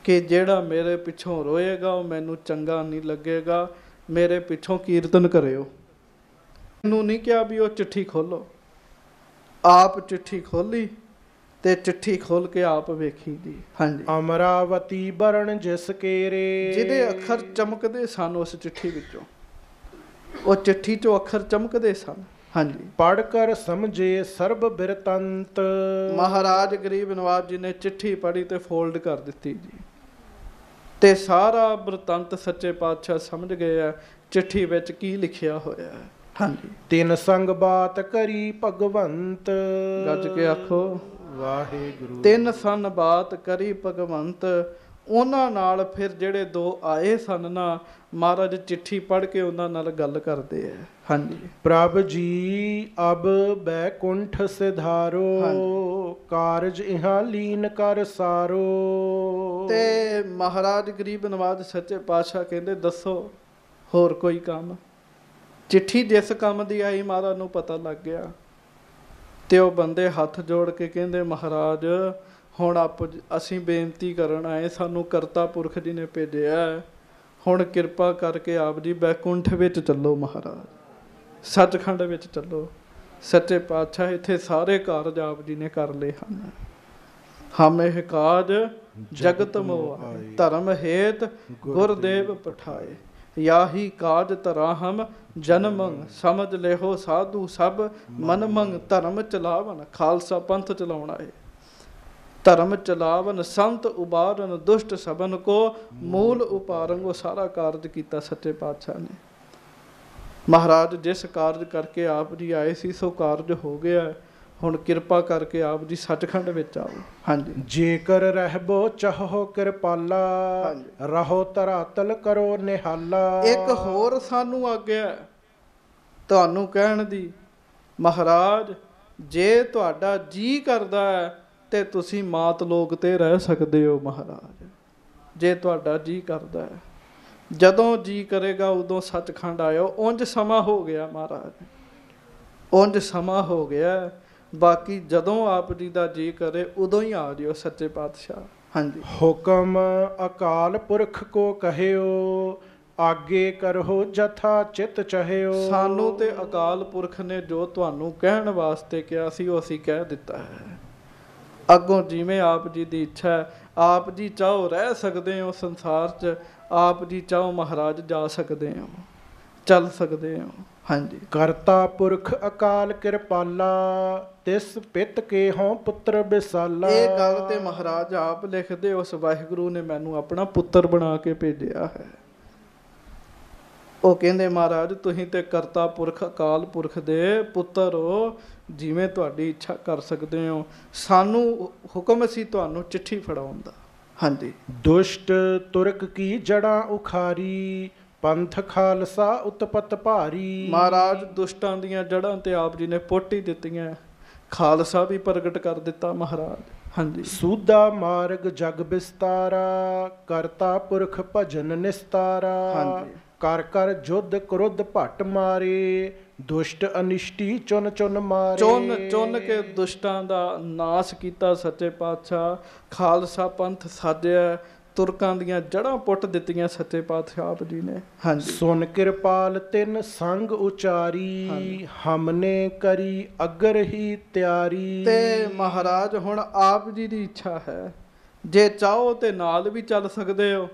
ਕਿ ਜਿਹੜਾ ਮੇਰੇ ਪਿੱਛੋਂ ਰੋਏਗਾ ਉਹ ਮੈਨੂੰ ਚੰਗਾ ਨਹੀਂ ਲੱਗੇਗਾ, ਮੇਰੇ ਪਿੱਛੋਂ ਕੀਰਤਨ ਕਰਿਓ। ਮੈਨੂੰ ਨਹੀਂ ਕਿਹਾ ਵੀ ਉਹ ਚਿੱਠੀ ਖੋਲੋ, ਆਪ ਚਿੱਠੀ ਖੋਲੀ ਤੇ ਚਿੱਠੀ ਖੋਲ ਕੇ ਆਪ ਵੇਖੀ ਜੀ। ਹਾਂਜੀ। ਅਮਰਾਵਤੀ ਬਰਨ ਜਿਸ ਕੇਰੇ। ਜਿਹਦੇ ਅੱਖਰ ਚਮਕਦੇ ਸਨ ਉਸ ਚਿੱਠੀ ਵਿੱਚੋਂ, ਉਹ ਚਿੱਠੀ ਚੋਂ ਅੱਖਰ ਚਮਕਦੇ ਸਨ। ਹਾਂਜੀ। ਪੜ੍ਹ ਕਰ ਸਮਝੇ ਸਰਬ ਬਿਰਤੰਤ। ਮਹਾਰਾਜ ਗਰੀਬ ਨਵਾਜ ਜੀ ਨੇ ਚਿੱਠੀ ਪੜ੍ਹੀ ਤੇ ਫੋਲਡ ਕਰ ਦਿੱਤੀ ਜੀ, ਤੇ ਸਾਰਾ ਬਿਰਤੰਤ ਸੱਚੇ ਪਾਤਸ਼ਾਹ ਸਮਝ ਗਏ ਆ ਚਿੱਠੀ ਵਿੱਚ ਕੀ ਲਿਖਿਆ ਹੋਇਆ ਹੈ। ਹਾਂਜੀ। ਤਿੰਨ ਸੰਗ ਬਾਤ ਕਰੀ ਭਗਵੰਤ। ਗੱਜ ਕੇ ਆਖੋ ਵਾਹਿਗੁਰੂ। ਤਿੰਨ ਸਨ ਬਾਤ ਕਰੀ ਭਗਵੰਤ। ਉਹਨਾਂ ਨਾਲ ਫਿਰ ਜਿਹੜੇ ਦੋ ਆਏ ਸਨ ਨਾ, ਮਹਾਰਾਜ ਚਿੱਠੀ ਪੜ੍ਹ ਕੇ ਉਹਨਾਂ ਨਾਲ ਗੱਲ ਕਰਦੇ ਆ। ਹਾਂਜੀ। ਪ੍ਰਭ ਜੀ ਅਬ ਬੈਕੁੰਠ ਸਿਧਾਰੋ। ਕਾਰਜ ਇਹਾਂ ਲੀਨ ਕਰ ਸਾਰੋ। ਤੇ ਮਹਾਰਾਜ ਗਰੀਬ ਨਵਾਜ ਸੱਚੇ ਪਾਤਸ਼ਾਹ ਕਹਿੰਦੇ ਦੱਸੋ ਹੋਰ ਕੋਈ ਕੰਮ। ਚਿੱਠੀ ਜਿਸ ਕੰਮ ਦੀ ਆਈ ਮਹਾਰਾਜ ਨੂੰ ਪਤਾ ਲੱਗ ਗਿਆ ਤੇ ਉਹ ਬੰਦੇ ਹੱਥ ਜੋੜ ਕੇ ਕਹਿੰਦੇ ਮਹਾਰਾਜ ਹੁਣ ਅਸੀਂ ਬੇਨਤੀ ਕਰਨ ਆਏ, ਸਾਨੂੰ ਕਰਤਾ ਪੁਰਖ ਜੀ ਨੇ ਭੇਜਿਆ, ਹੁਣ ਕਿਰਪਾ ਕਰਕੇ ਆਪ ਜੀ ਬੈਕੁੰਠ ਵਿੱਚ ਚੱਲੋ, ਮਹਾਰਾਜ ਸੱਚਖੰਡ ਵਿੱਚ ਚੱਲੋ। ਸੱਚੇ ਪਾਤਸ਼ਾਹ ਇੱਥੇ ਸਾਰੇ ਕਾਰਜ ਆਪ ਜੀ ਨੇ ਕਰ ਲਏ ਹਨ। ਹਮ ਇਹ ਕਾਜ ਜਗਤ ਮੋਆਏ, ਧਰਮ ਹੇਤ ਗੁਰਦੇਵ ਪਠਾਏ। ਯਾਹੀ ਕਾਜ ਧਰਾ ਹਮ ਜਨਮੰ, ਸਮਝ ਲਿਓ ਸਾਧੂ ਸਭ ਮਨਮੰਗ। ਧਰਮ ਚਲਾਵਨ, ਖਾਲਸਾ ਪੰਥ ਚਲਾਉਣਾ ਹੈ। ਧਰਮ ਚਲਾਵਨ ਸੰਤ ਉਬਾਰਨ, ਦੁਸ਼ਟ ਸਭਨ ਕੋ ਮੂਲ ਉਪਾਰੰਗ। ਉਹ ਸਾਰਾ ਕਾਰਜ ਕੀਤਾ ਸੱਚੇ ਪਾਤਸ਼ਾਹ ਨੇ। ਮਹਾਰਾਜ ਜਿਸ ਕਾਰਜ ਕਰਕੇ ਆਪ ਜੀ ਆਏ ਸੀ ਸੋ ਕਾਰਜ ਹੋ ਗਿਆ। ਹੁਣ ਕਿਰਪਾ ਕਰਕੇ ਆਪ ਜੀ ਸੱਚਖੰਡ ਵਿੱਚ ਆਓ। ਹਾਂਜੀ। ਜੇਕਰ ਰਹਿਬੋ ਚਾਹੋ ਕਿਰਪਾਲਾ, ਰਹੋ ਧਰਾਤਲ ਕਰੋ ਨਿਹਾਲਾ। ਇੱਕ ਹੋਰ ਸਾਨੂੰ ਆਗਿਆ ਤੁਹਾਨੂੰ ਕਹਿਣ ਦੀ, ਮਹਾਰਾਜ ਜੇ ਤੁਹਾਡਾ ਜੀ ਕਰਦਾ ਹੈ ਤੇ ਤੁਸੀਂ ਮਾਤ ਲੋਕ ਤੇ ਰਹਿ ਸਕਦੇ ਹੋ। ਮਹਾਰਾਜ ਜੇ ਤੁਹਾਡਾ ਜੀ ਕਰਦਾ ਹੈ, ਜਦੋਂ ਜੀ ਕਰੇਗਾ ਉਦੋਂ ਸੱਚਖੰਡ ਆਇਓ। ਉਂਝ ਸਮਾਂ ਹੋ ਗਿਆ ਮਹਾਰਾਜ, ਉਂਝ ਸਮਾਂ ਹੋ ਗਿਆ। ਬਾਕੀ ਜਦੋਂ ਆਪ ਜੀ ਦਾ ਜੀ ਕਰੇ ਉਦੋਂ ਹੀ ਆ ਜਿਓ ਸੱਚੇ ਪਾਤਸ਼ਾਹ। ਹਾਂਜੀ। ਹੁਕਮ ਅਕਾਲ ਪੁਰਖ ਕੋ ਕਹਿਓ, ਆਗੇ ਕਰੋ ਜਥਾ ਚਿਤ ਚਾਹਿਓ। ਸਾਨੂੰ ਤੇ ਅਕਾਲ ਪੁਰਖ ਨੇ ਜੋ ਤੁਹਾਨੂੰ ਕਹਿਣ ਵਾਸਤੇ ਕਿਹਾ ਸੀ ਉਹ ਅਸੀਂ ਕਹਿ ਦਿੱਤਾ ਹੈ। ਅੱਗੋਂ ਜਿਵੇਂ ਆਪ ਜੀ ਦੀ ਇੱਛਾ ਹੈ, ਆਪ ਜੀ ਚਾਹੋ ਰਹਿ ਸਕਦੇ ਹੋ ਸੰਸਾਰ 'ਚ, ਆਪ ਜੀ ਚਾਹੋ ਮਹਾਰਾਜ ਜਾ ਸਕਦੇ ਹੋ, ਚੱਲ ਸਕਦੇ ਹੋ। ਹਾਂਜੀ। ਕਰਤਾ ਪੁਰਖ ਅਕਾਲ ਕਿਰਪਾਲਾ, ਤਿਸ ਪਿਤ ਕੇ ਹੋਂ ਪੁੱਤਰ ਬਿਸਾਲਾ। ਇਹ ਗੱਲ ਤੇ ਮਹਾਰਾਜ ਆਪ ਲਿਖਦੇ, ਉਸ ਵਾਹਿਗੁਰੂ ਨੇ ਮੈਨੂੰ ਆਪਣਾ ਪੁੱਤਰ ਬਣਾ ਕੇ ਭੇਜਿਆ ਹੈ। ਉਹ ਕਹਿੰਦੇ ਮਹਾਰਾਜ ਤੁਸੀਂ ਤੇ ਕਰਤਾ ਪੁਰਖ ਅਕਾਲ ਪੁਰਖ ਦੇ ਪੁੱਤਰ ਹੋ, ਜਿਵੇਂ ਤੁਹਾਡੀ ਇੱਛਾ ਕਰ ਸਕਦੇ ਹੋ। ਸਾਨੂੰ ਹੁਕਮ ਸੀ ਤੁਹਾਨੂੰ ਚਿੱਠੀ ਫੜਾਉਣ ਦਾ। ਹਾਂਜੀ। ਦੁਸ਼ਟ ਤੁਰਕ ਕੀ ਜੜਾਂ ਉਖਾਰੀ, ਪੰਥ ਖਾਲਸਾ ਉਤਪਤ ਭਾਰੀ। ਮਹਾਰਾਜ ਦੁਸ਼ਟਾਂ ਦੀਆਂ ਜੜ੍ਹਾਂ ਤੇ ਆਪ ਜੀ ਨੇ ਪੁੱਟ ਹੀ ਦਿੱਤੀਆਂ, ਖਾਲਸਾ ਵੀ ਪ੍ਰਗਟ ਕਰ ਦਿੱਤਾ ਮਹਾਰਾਜ। ਹਾਂਜੀ। ਸੂਦਾ ਮਾਰਗ ਜਗ ਬਿਸਤਾਰਾ, ਕਰਤਾ ਪੁਰਖ ਭਜਨ ਨਿਸਤਾਰਾ। ਹਾਂਜੀ। ਕਰ ਕਰ ਜੁਧ ਕ੍ਰੁੱਧ ਭੱਟ ਮਾਰੇ, ਦੁਸ਼ਟ ਅਨਿਸ਼ਟੀ ਚੁਨ ਚੁਨ ਮਾਰੇ। ਚੁਨ ਚੁਨ ਕੇ ਦੁਸ਼ਟਾਂ ਦਾ ਨਾਸ ਕੀਤਾ ਸੱਚੇ ਪਾਤਸ਼ਾਹ। ਖਾਲਸਾ ਪੰਥ ਸਾਜਿਆ, ਤੁਰਕਾਂ ਦੀਆਂ ਜੜ੍ਹਾਂ ਪੁੱਟ ਦਿੱਤੀਆਂ ਸੱਚੇ ਪਾਤਸ਼ਾਹ ਆਪ ਜੀ ਨੇ। ਹਾਂਜੀ। ਸੁਨ ਕਿਰਪਾਲ ਤਿੰਨ ਸੰਗ ਉਚਾਰੀ, ਹਮਨੇ ਕਰੀ ਅਗਰ ਹੀ ਤਿਆਰੀ। ਤੇ ਮਹਾਰਾਜ ਹੁਣ ਆਪ ਜੀ ਦੀ ਇੱਛਾ ਹੈ, ਜੇ ਚਾਹੋ ਤੇ ਨਾਲ ਵੀ ਚੱਲ ਸਕਦੇ ਹੋ,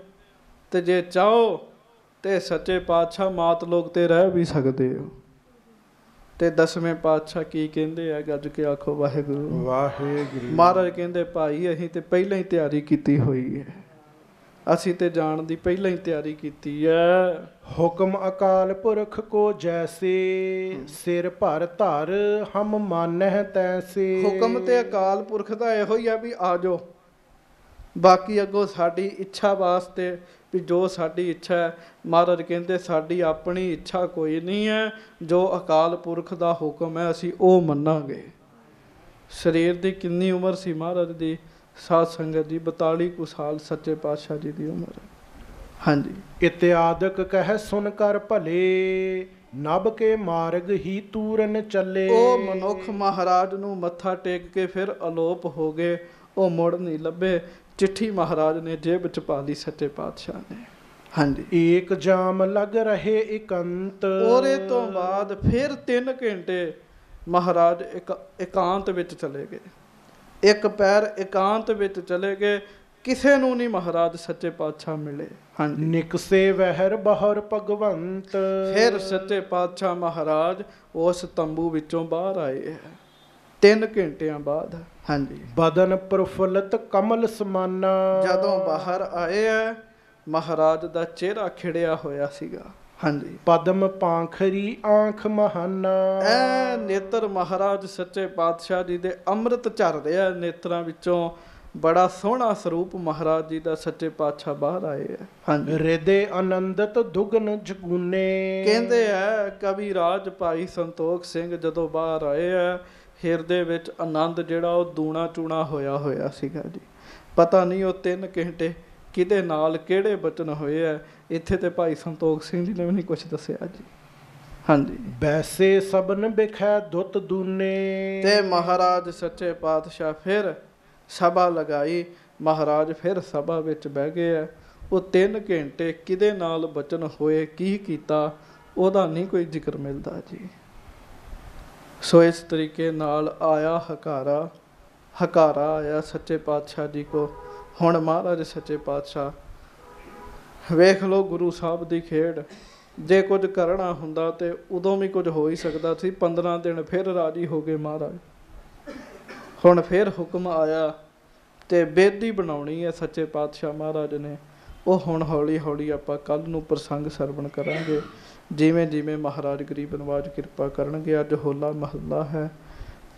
ਤੇ ਜੇ ਚਾਹੋ ਤੇ ਸੱਚੇ ਪਾਤਸ਼ਾਹ ਮਾਤ ਲੋਕ ਤੇ ਰਹਿ ਵੀ ਸਕਦੇ ਹੋ। ਤੇ ਦਸਵੇਂ ਪਾਤਸ਼ਾਹ ਕੀ ਕਹਿੰਦੇ ਆ, ਗੱਜ ਕੇ ਆਖੋ ਵਾਹਿਗੁਰੂ। ਵਾਹਿਗੁਰੂ। ਮਹਾਰਾਜ ਕਹਿੰਦੇ ਭਾਈ ਅਸੀਂ ਤੇ ਪਹਿਲਾਂ ਹੀ ਤਿਆਰੀ ਕੀਤੀ ਹੋਈ ਹੈ, ਅਸੀਂ ਤੇ ਜਾਣ ਦੀ ਪਹਿਲਾਂ ਹੀ ਤਿਆਰੀ ਕੀਤੀ ਹੈ। ਹੁਕਮ ਅਕਾਲ ਪੁਰਖ ਕੋ ਜੈਸੇ ਸਿਰ ਭਰ ਧਰ ਹਮ ਮਾਨਹਿ ਤੈਸੇ। ਹੁਕਮ ਤੇ ਅਕਾਲ ਪੁਰਖ ਦਾ ਇਹੋ ਹੀ ਆ ਵੀ ਆ ਜਾਓ, ਬਾਕੀ ਅੱਗੋਂ ਸਾਡੀ ਇੱਛਾ ਵਾਸਤੇ ਵੀ ਜੋ ਸਾਡੀ ਇੱਛਾ ਹੈ, ਮਹਾਰਾਜ ਕਹਿੰਦੇ ਸਾਡੀ ਆਪਣੀ ਇੱਛਾ ਕੋਈ ਨਹੀਂ ਹੈ, ਜੋ ਅਕਾਲ ਪੁਰਖ ਦਾ ਹੁਕਮ ਹੈ ਅਸੀਂ ਉਹ ਮੰਨਾਂਗੇ। ਸਰੀਰ ਦੀ ਕਿੰਨੀ ਉਮਰ ਸੀ ਮਹਾਰਾਜ ਦੀ? ਸਾਧ ਸੰਗਤ ਜੀ 42 ਕੁ ਸਾਲ ਸੱਚੇ ਪਾਤਸ਼ਾਹ ਜੀ ਦੀ ਉਮਰ। ਹਾਂਜੀ। ਇਤਿਆਦਿਕ ਕਹਿ ਸੁਨ ਕਰ ਭਲੇ ਨਭ ਕੇ ਮਾਰਗ ਹੀ ਤੂਰਨ ਚੱਲੇ। ਉਹ ਮਨੁੱਖ ਮਹਾਰਾਜ ਨੂੰ ਮੱਥਾ ਟੇਕ ਕੇ ਫਿਰ ਅਲੋਪ ਹੋ ਗਏ, ਉਹ ਮੁੜ ਨਹੀਂ ਲੱਭੇ। ਚਿੱਠੀ ਮਹਾਰਾਜ ਨੇ ਜੇਬ ਚ ਪਾ ਲਈ ਸੱਚੇ ਪਾਤਸ਼ਾਹ ਨੇ। ਹਾਂਜੀ। ਏਕ ਜਾਮ ਲਗ ਰਹੇ ਇਕੰਤ। ਉਹਦੇ ਤੋਂ ਬਾਅਦ ਫਿਰ 3 ਘੰਟੇ ਮਹਾਰਾਜ ਇਕਾਂਤ ਵਿੱਚ ਚਲੇ ਗਏ, ਇੱਕ ਪੈਰ ਇਕਾਂਤ ਵਿੱਚ ਚਲੇ ਗਏ, ਕਿਸੇ ਨੂੰ ਨਹੀਂ ਮਹਾਰਾਜ ਸੱਚੇ ਪਾਤਸ਼ਾਹ ਮਿਲੇ। ਹਾਂਜੀ। ਨਿਕਸੇ ਵਹਿਰ ਬਹਰ ਭਗਵੰਤ। ਫਿਰ ਸੱਚੇ ਪਾਤਸ਼ਾਹ ਮਹਾਰਾਜ ਉਸ ਤੰਬੂ ਵਿੱਚੋਂ ਬਾਹਰ ਆਏ ਹੈ 3 ਘੰਟਿਆਂ ਬਾਅਦ। ਹਾਂਜੀ। ਬਦਨ ਪ੍ਰਫੁੱਲਤ ਕਮਲ ਸਮਾਨਾ। ਜਦੋਂ ਬਾਹਰ ਆਏ ਹੈ ਮਹਾਰਾਜ ਦਾ ਚਿਹਰਾ ਖਿੜਿਆ ਹੋਇਆ ਸੀਗਾ। ਹਾਂਜੀ। ਪਦਮ ਪਾਂਖਰੀ ਆਂਖ ਮਹਾਨਾ। ਐ ਨੇਤਰ ਮਹਾਰਾਜ ਸੱਚੇ ਪਾਤਸ਼ਾਹ ਜੀ ਦੇ ਅੰਮ੍ਰਿਤ ਝਰ ਰਿਹਾ ਨੇਤਰਾਂ ਵਿੱਚੋਂ। ਬੜਾ ਸੋਹਣਾ ਸਰੂਪ ਮਹਾਰਾਜ ਜੀ ਦਾ ਸੱਚੇ ਪਾਤਸ਼ਾਹ ਬਾਹਰ ਆਏ ਹੈ। ਹਾਂਜੀ। ਹਿਰਦੇ ਆਨੰਦਤ ਦੁਗਨ ਜਗੂਨੇ। ਕਹਿੰਦੇ ਹੈ ਕਵੀ ਰਾਜ ਭਾਈ ਸੰਤੋਖ ਸਿੰਘ ਜਦੋਂ ਬਾਹਰ ਆਏ ਹੈ, ਹਿਰਦੇ ਵਿੱਚ ਆਨੰਦ ਜਿਹੜਾ ਉਹ ਦੂਣਾ ਚੂਣਾ ਹੋਇਆ ਸੀਗਾ ਜੀ। ਪਤਾ ਨਹੀਂ ਉਹ 3 ਘੰਟੇ ਕਿਹਦੇ ਨਾਲ ਕਿਹੜੇ ਬਚਨ ਹੋਏ ਹੈ, ਇੱਥੇ ਤੇ ਭਾਈ ਸੰਤੋਖ ਸਿੰਘ ਜੀ ਨੇ ਵੀ ਨਹੀਂ ਕੁਛ ਦੱਸਿਆ ਜੀ। ਹਾਂਜੀ। ਵੈਸੇ ਸਭਨ ਬਿਖੈ ਦੁੱਤ ਦੂਨੇ। ਤੇ ਮਹਾਰਾਜ ਸੱਚੇ ਪਾਤਸ਼ਾਹ ਫਿਰ ਸਭਾ ਲਗਾਈ, ਮਹਾਰਾਜ ਫਿਰ ਸਭਾ ਵਿੱਚ ਬਹਿ ਗਏ ਹੈ। ਉਹ 3 ਘੰਟੇ ਕਿਹਦੇ ਨਾਲ ਬਚਨ ਹੋਏ, ਕੀ ਕੀਤਾ, ਉਹਦਾ ਨਹੀਂ ਕੋਈ ਜ਼ਿਕਰ ਮਿਲਦਾ ਜੀ। ਸੋ ਇਸ ਤਰੀਕੇ ਨਾਲ ਆਇਆ ਹਕਾਰਾ ਆਇਆ ਸੱਚੇ ਪਾਤਸ਼ਾਹ ਜੀ ਕੋ। ਹੁਣ ਮਹਾਰਾਜ ਸੱਚੇ ਪਾਤਸ਼ਾਹ ਵੇਖ ਲਓ ਗੁਰੂ ਸਾਹਿਬ ਦੀ ਖੇਡ। ਜੇ ਕੁਝ ਕਰਨਾ ਹੁੰਦਾ ਤੇ ਉਦੋਂ ਵੀ ਕੁਝ ਹੋ ਹੀ ਸਕਦਾ ਸੀ। 15 ਦਿਨ ਫਿਰ ਰਾਜੀ ਹੋ ਗਏ ਮਹਾਰਾਜ। ਹੁਣ ਫਿਰ ਹੁਕਮ ਆਇਆ ਤੇ ਬੇਦੀ ਬਣਾਉਣੀ ਹੈ ਸੱਚੇ ਪਾਤਸ਼ਾਹ ਮਹਾਰਾਜ ਨੇ। ਉਹ ਹੁਣ ਹੌਲੀ ਹੌਲੀ ਆਪਾਂ ਕੱਲ੍ਹ ਨੂੰ ਪ੍ਰਸੰਗ ਸਰਵਣ ਕਰਾਂਗੇ, ਜਿਵੇਂ ਜਿਵੇਂ ਮਹਾਰਾਜ ਗਰੀਬ ਨਵਾਜ ਕਿਰਪਾ ਕਰਨਗੇ। ਅੱਜ ਹੋਲਾ ਮਹੱਲਾ ਹੈ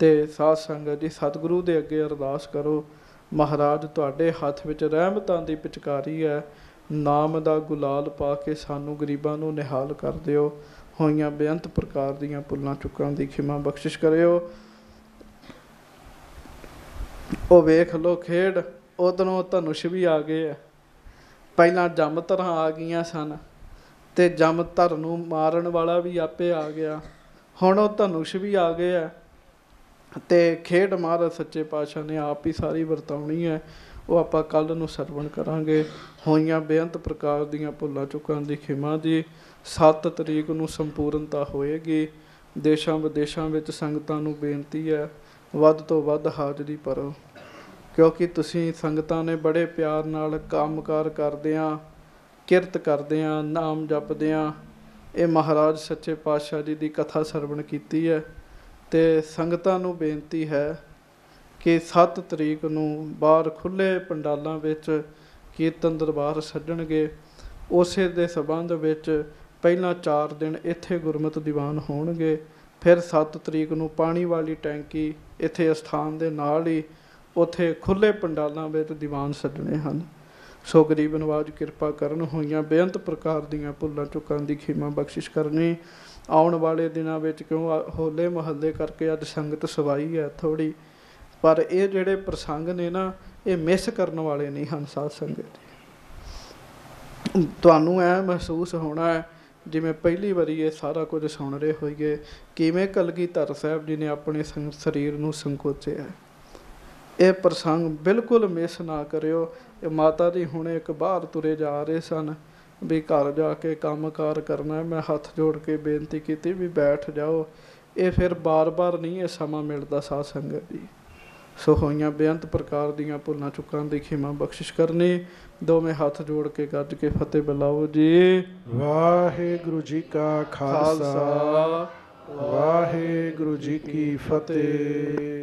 ਤੇ ਸਾਧ ਸੰਗਤ ਜੀ ਸਤਿਗੁਰੂ ਦੇ ਅੱਗੇ ਅਰਦਾਸ ਕਰੋ, ਮਹਾਰਾਜ ਤੁਹਾਡੇ ਹੱਥ ਵਿੱਚ ਰਹਿਮਤਾਂ ਦੀ ਪਿਚਕਾਰੀ ਹੈ, ਨਾਮ ਦਾ ਗੁਲਾਲ ਪਾ ਕੇ ਸਾਨੂੰ ਗਰੀਬਾਂ ਨੂੰ ਨਿਹਾਲ ਕਰ ਦਿਓ। ਹੋਈਆਂ ਬੇਅੰਤ ਪ੍ਰਕਾਰ ਦੀਆਂ ਭੁੱਲਾਂ ਚੁੱਕਾਂ ਦੀ ਖਿਮਾ ਬਖਸ਼ਿਸ਼ ਕਰਿਓ। ਉਹ ਵੇਖ ਲਓ ਖੇਡ, ਉਧਰੋਂ ਧਨੁਸ਼ ਵੀ ਆ ਗਏ ਆ। ਪਹਿਲਾਂ ਜੰਮ ਧਰਾਂ ਆ ਗਈਆਂ ਸਨ ਤੇ ਜੰਮ ਧਰ ਨੂੰ ਮਾਰਨ ਵਾਲਾ ਵੀ ਆਪੇ ਆ ਗਿਆ। ਹੁਣ ਉਹ ਧਨੁਸ਼ ਵੀ ਆ ਗਏ ਆ ਤੇ ਖੇਡ ਮਹਾਰਾਜ ਸੱਚੇ ਪਾਤਸ਼ਾਹ ਨੇ ਆਪ ਹੀ ਸਾਰੀ ਵਰਤਾਉਣੀ ਹੈ। ਉਹ ਆਪਾਂ ਕੱਲ੍ਹ ਨੂੰ ਸਰਵਣ ਕਰਾਂਗੇ। ਹੋਈਆਂ ਬੇਅੰਤ ਪ੍ਰਕਾਰ ਦੀਆਂ ਭੁੱਲਾਂ ਚੁੱਕਾਂ ਦੀ ਖਿਮਾ ਜੀ। 7 ਤਰੀਕ ਨੂੰ ਸੰਪੂਰਨਤਾ ਹੋਏਗੀ। ਦੇਸ਼ਾਂ ਵਿਦੇਸ਼ਾਂ ਵਿੱਚ ਸੰਗਤਾਂ ਨੂੰ ਬੇਨਤੀ ਹੈ ਵੱਧ ਤੋਂ ਵੱਧ ਹਾਜ਼ਰੀ ਭਰੋ, ਕਿਉਂਕਿ ਤੁਸੀਂ ਸੰਗਤਾਂ ਨੇ ਬੜੇ ਪਿਆਰ ਨਾਲ ਕੰਮਕਾਰ ਕਰਦਿਆਂ, ਕਿਰਤ ਕਰਦਿਆਂ, ਨਾਮ ਜਪਦਿਆਂ ਇਹ ਮਹਾਰਾਜ ਸੱਚੇ ਪਾਤਸ਼ਾਹ ਜੀ ਦੀ ਕਥਾ ਸਰਵਣ ਕੀਤੀ ਹੈ। ਅਤੇ ਸੰਗਤਾਂ ਨੂੰ ਬੇਨਤੀ ਹੈ ਕਿ 7 ਤਰੀਕ ਨੂੰ ਬਾਹਰ ਖੁੱਲ੍ਹੇ ਪੰਡਾਲਾਂ ਵਿੱਚ ਕੀਰਤਨ ਦਰਬਾਰ ਸੱਜਣਗੇ। ਉਸੇ ਦੇ ਸੰਬੰਧ ਵਿੱਚ ਪਹਿਲਾਂ 4 ਦਿਨ ਇੱਥੇ ਗੁਰਮਤਿ ਦੀਵਾਨ ਹੋਣਗੇ। ਫਿਰ 7 ਤਰੀਕ ਨੂੰ ਪਾਣੀ ਵਾਲੀ ਟੈਂਕੀ ਇੱਥੇ ਅਸਥਾਨ ਦੇ ਨਾਲ ਹੀ ਉੱਥੇ ਖੁੱਲ੍ਹੇ ਪੰਡਾਲਾਂ ਵਿੱਚ ਦੀਵਾਨ ਸੱਜਣੇ ਹਨ। ਸੋ ਗਰੀਬ ਨਵਾਜ ਕਿਰਪਾ ਕਰਨ, ਹੋਈਆਂ ਬੇਅੰਤ ਪ੍ਰਕਾਰ ਦੀਆਂ ਭੁੱਲਾਂ ਚੁੱਕਾਂ ਦੀ ਖਿਮਾ ਬਖਸ਼ਿਸ਼ ਕਰਨੀ। ਆਉਣ ਵਾਲੇ ਦਿਨਾਂ ਵਿੱਚ ਕਿਉਂ ਹੋਲੇ ਮਹੱਲੇ ਕਰਕੇ ਅੱਜ ਸੰਗਤ ਸਵਾਈ ਹੈ ਥੋੜ੍ਹੀ, ਪਰ ਇਹ ਜਿਹੜੇ ਪ੍ਰਸੰਗ ਨੇ ਨਾ ਇਹ ਮਿਸ ਕਰਨ ਵਾਲੇ ਨਹੀਂ ਹਨ। ਸਾਧ ਸੰਗਤ ਜੀ ਤੁਹਾਨੂੰ ਐ ਮਹਿਸੂਸ ਹੋਣਾ ਹੈ ਜਿਵੇਂ ਪਹਿਲੀ ਵਾਰੀ ਇਹ ਸਾਰਾ ਕੁਝ ਸੁਣ ਰਹੇ ਹੋਈਏ, ਕਿਵੇਂ ਕਲਗੀਧਰ ਸਾਹਿਬ ਜੀ ਨੇ ਆਪਣੇ ਸਰੀਰ ਨੂੰ ਸੰਕੋਚਿਆ। ਇਹ ਪ੍ਰਸੰਗ ਬਿਲਕੁਲ ਮਿਸ ਨਾ ਕਰਿਓ। ਇਹ ਮਾਤਾ ਜੀ ਹੁਣ ਇੱਕ ਬਾਹਰ ਤੁਰੇ ਜਾ ਰਹੇ ਸਨ ਵੀ ਘਰ ਜਾ ਕੇ ਕੰਮ ਕਾਰ ਕਰਨਾ। ਮੈਂ ਹੱਥ ਜੋੜ ਕੇ ਬੇਨਤੀ ਕੀਤੀ ਵੀ ਬੈਠ ਜਾਓ, ਇਹ ਫਿਰ ਬਾਰ-ਬਾਰ ਨਹੀਂ ਇਹ ਸਮਾਂ ਮਿਲਦਾ ਸਾਧ ਸੰਗਤ ਜੀ। ਸੋ ਹੋਈਆਂ ਬੇਅੰਤ ਪ੍ਰਕਾਰ ਦੀਆਂ ਭੁੱਲਾਂ ਚੁੱਕਾਂ ਦੀ ਖਿਮਾ ਬਖਸ਼ਿਸ਼ ਕਰਨੀ। ਦੋਵੇਂ ਹੱਥ ਜੋੜ ਕੇ ਗੱਜ ਕੇ ਫਤਿਹ ਬੁਲਾਓ ਜੀ। ਵਾਹਿਗੁਰੂ ਜੀ ਕਾ ਖਾਲਸਾ, ਵਾਹਿਗੁਰੂ ਜੀ ਕੀ ਫਤਿਹ।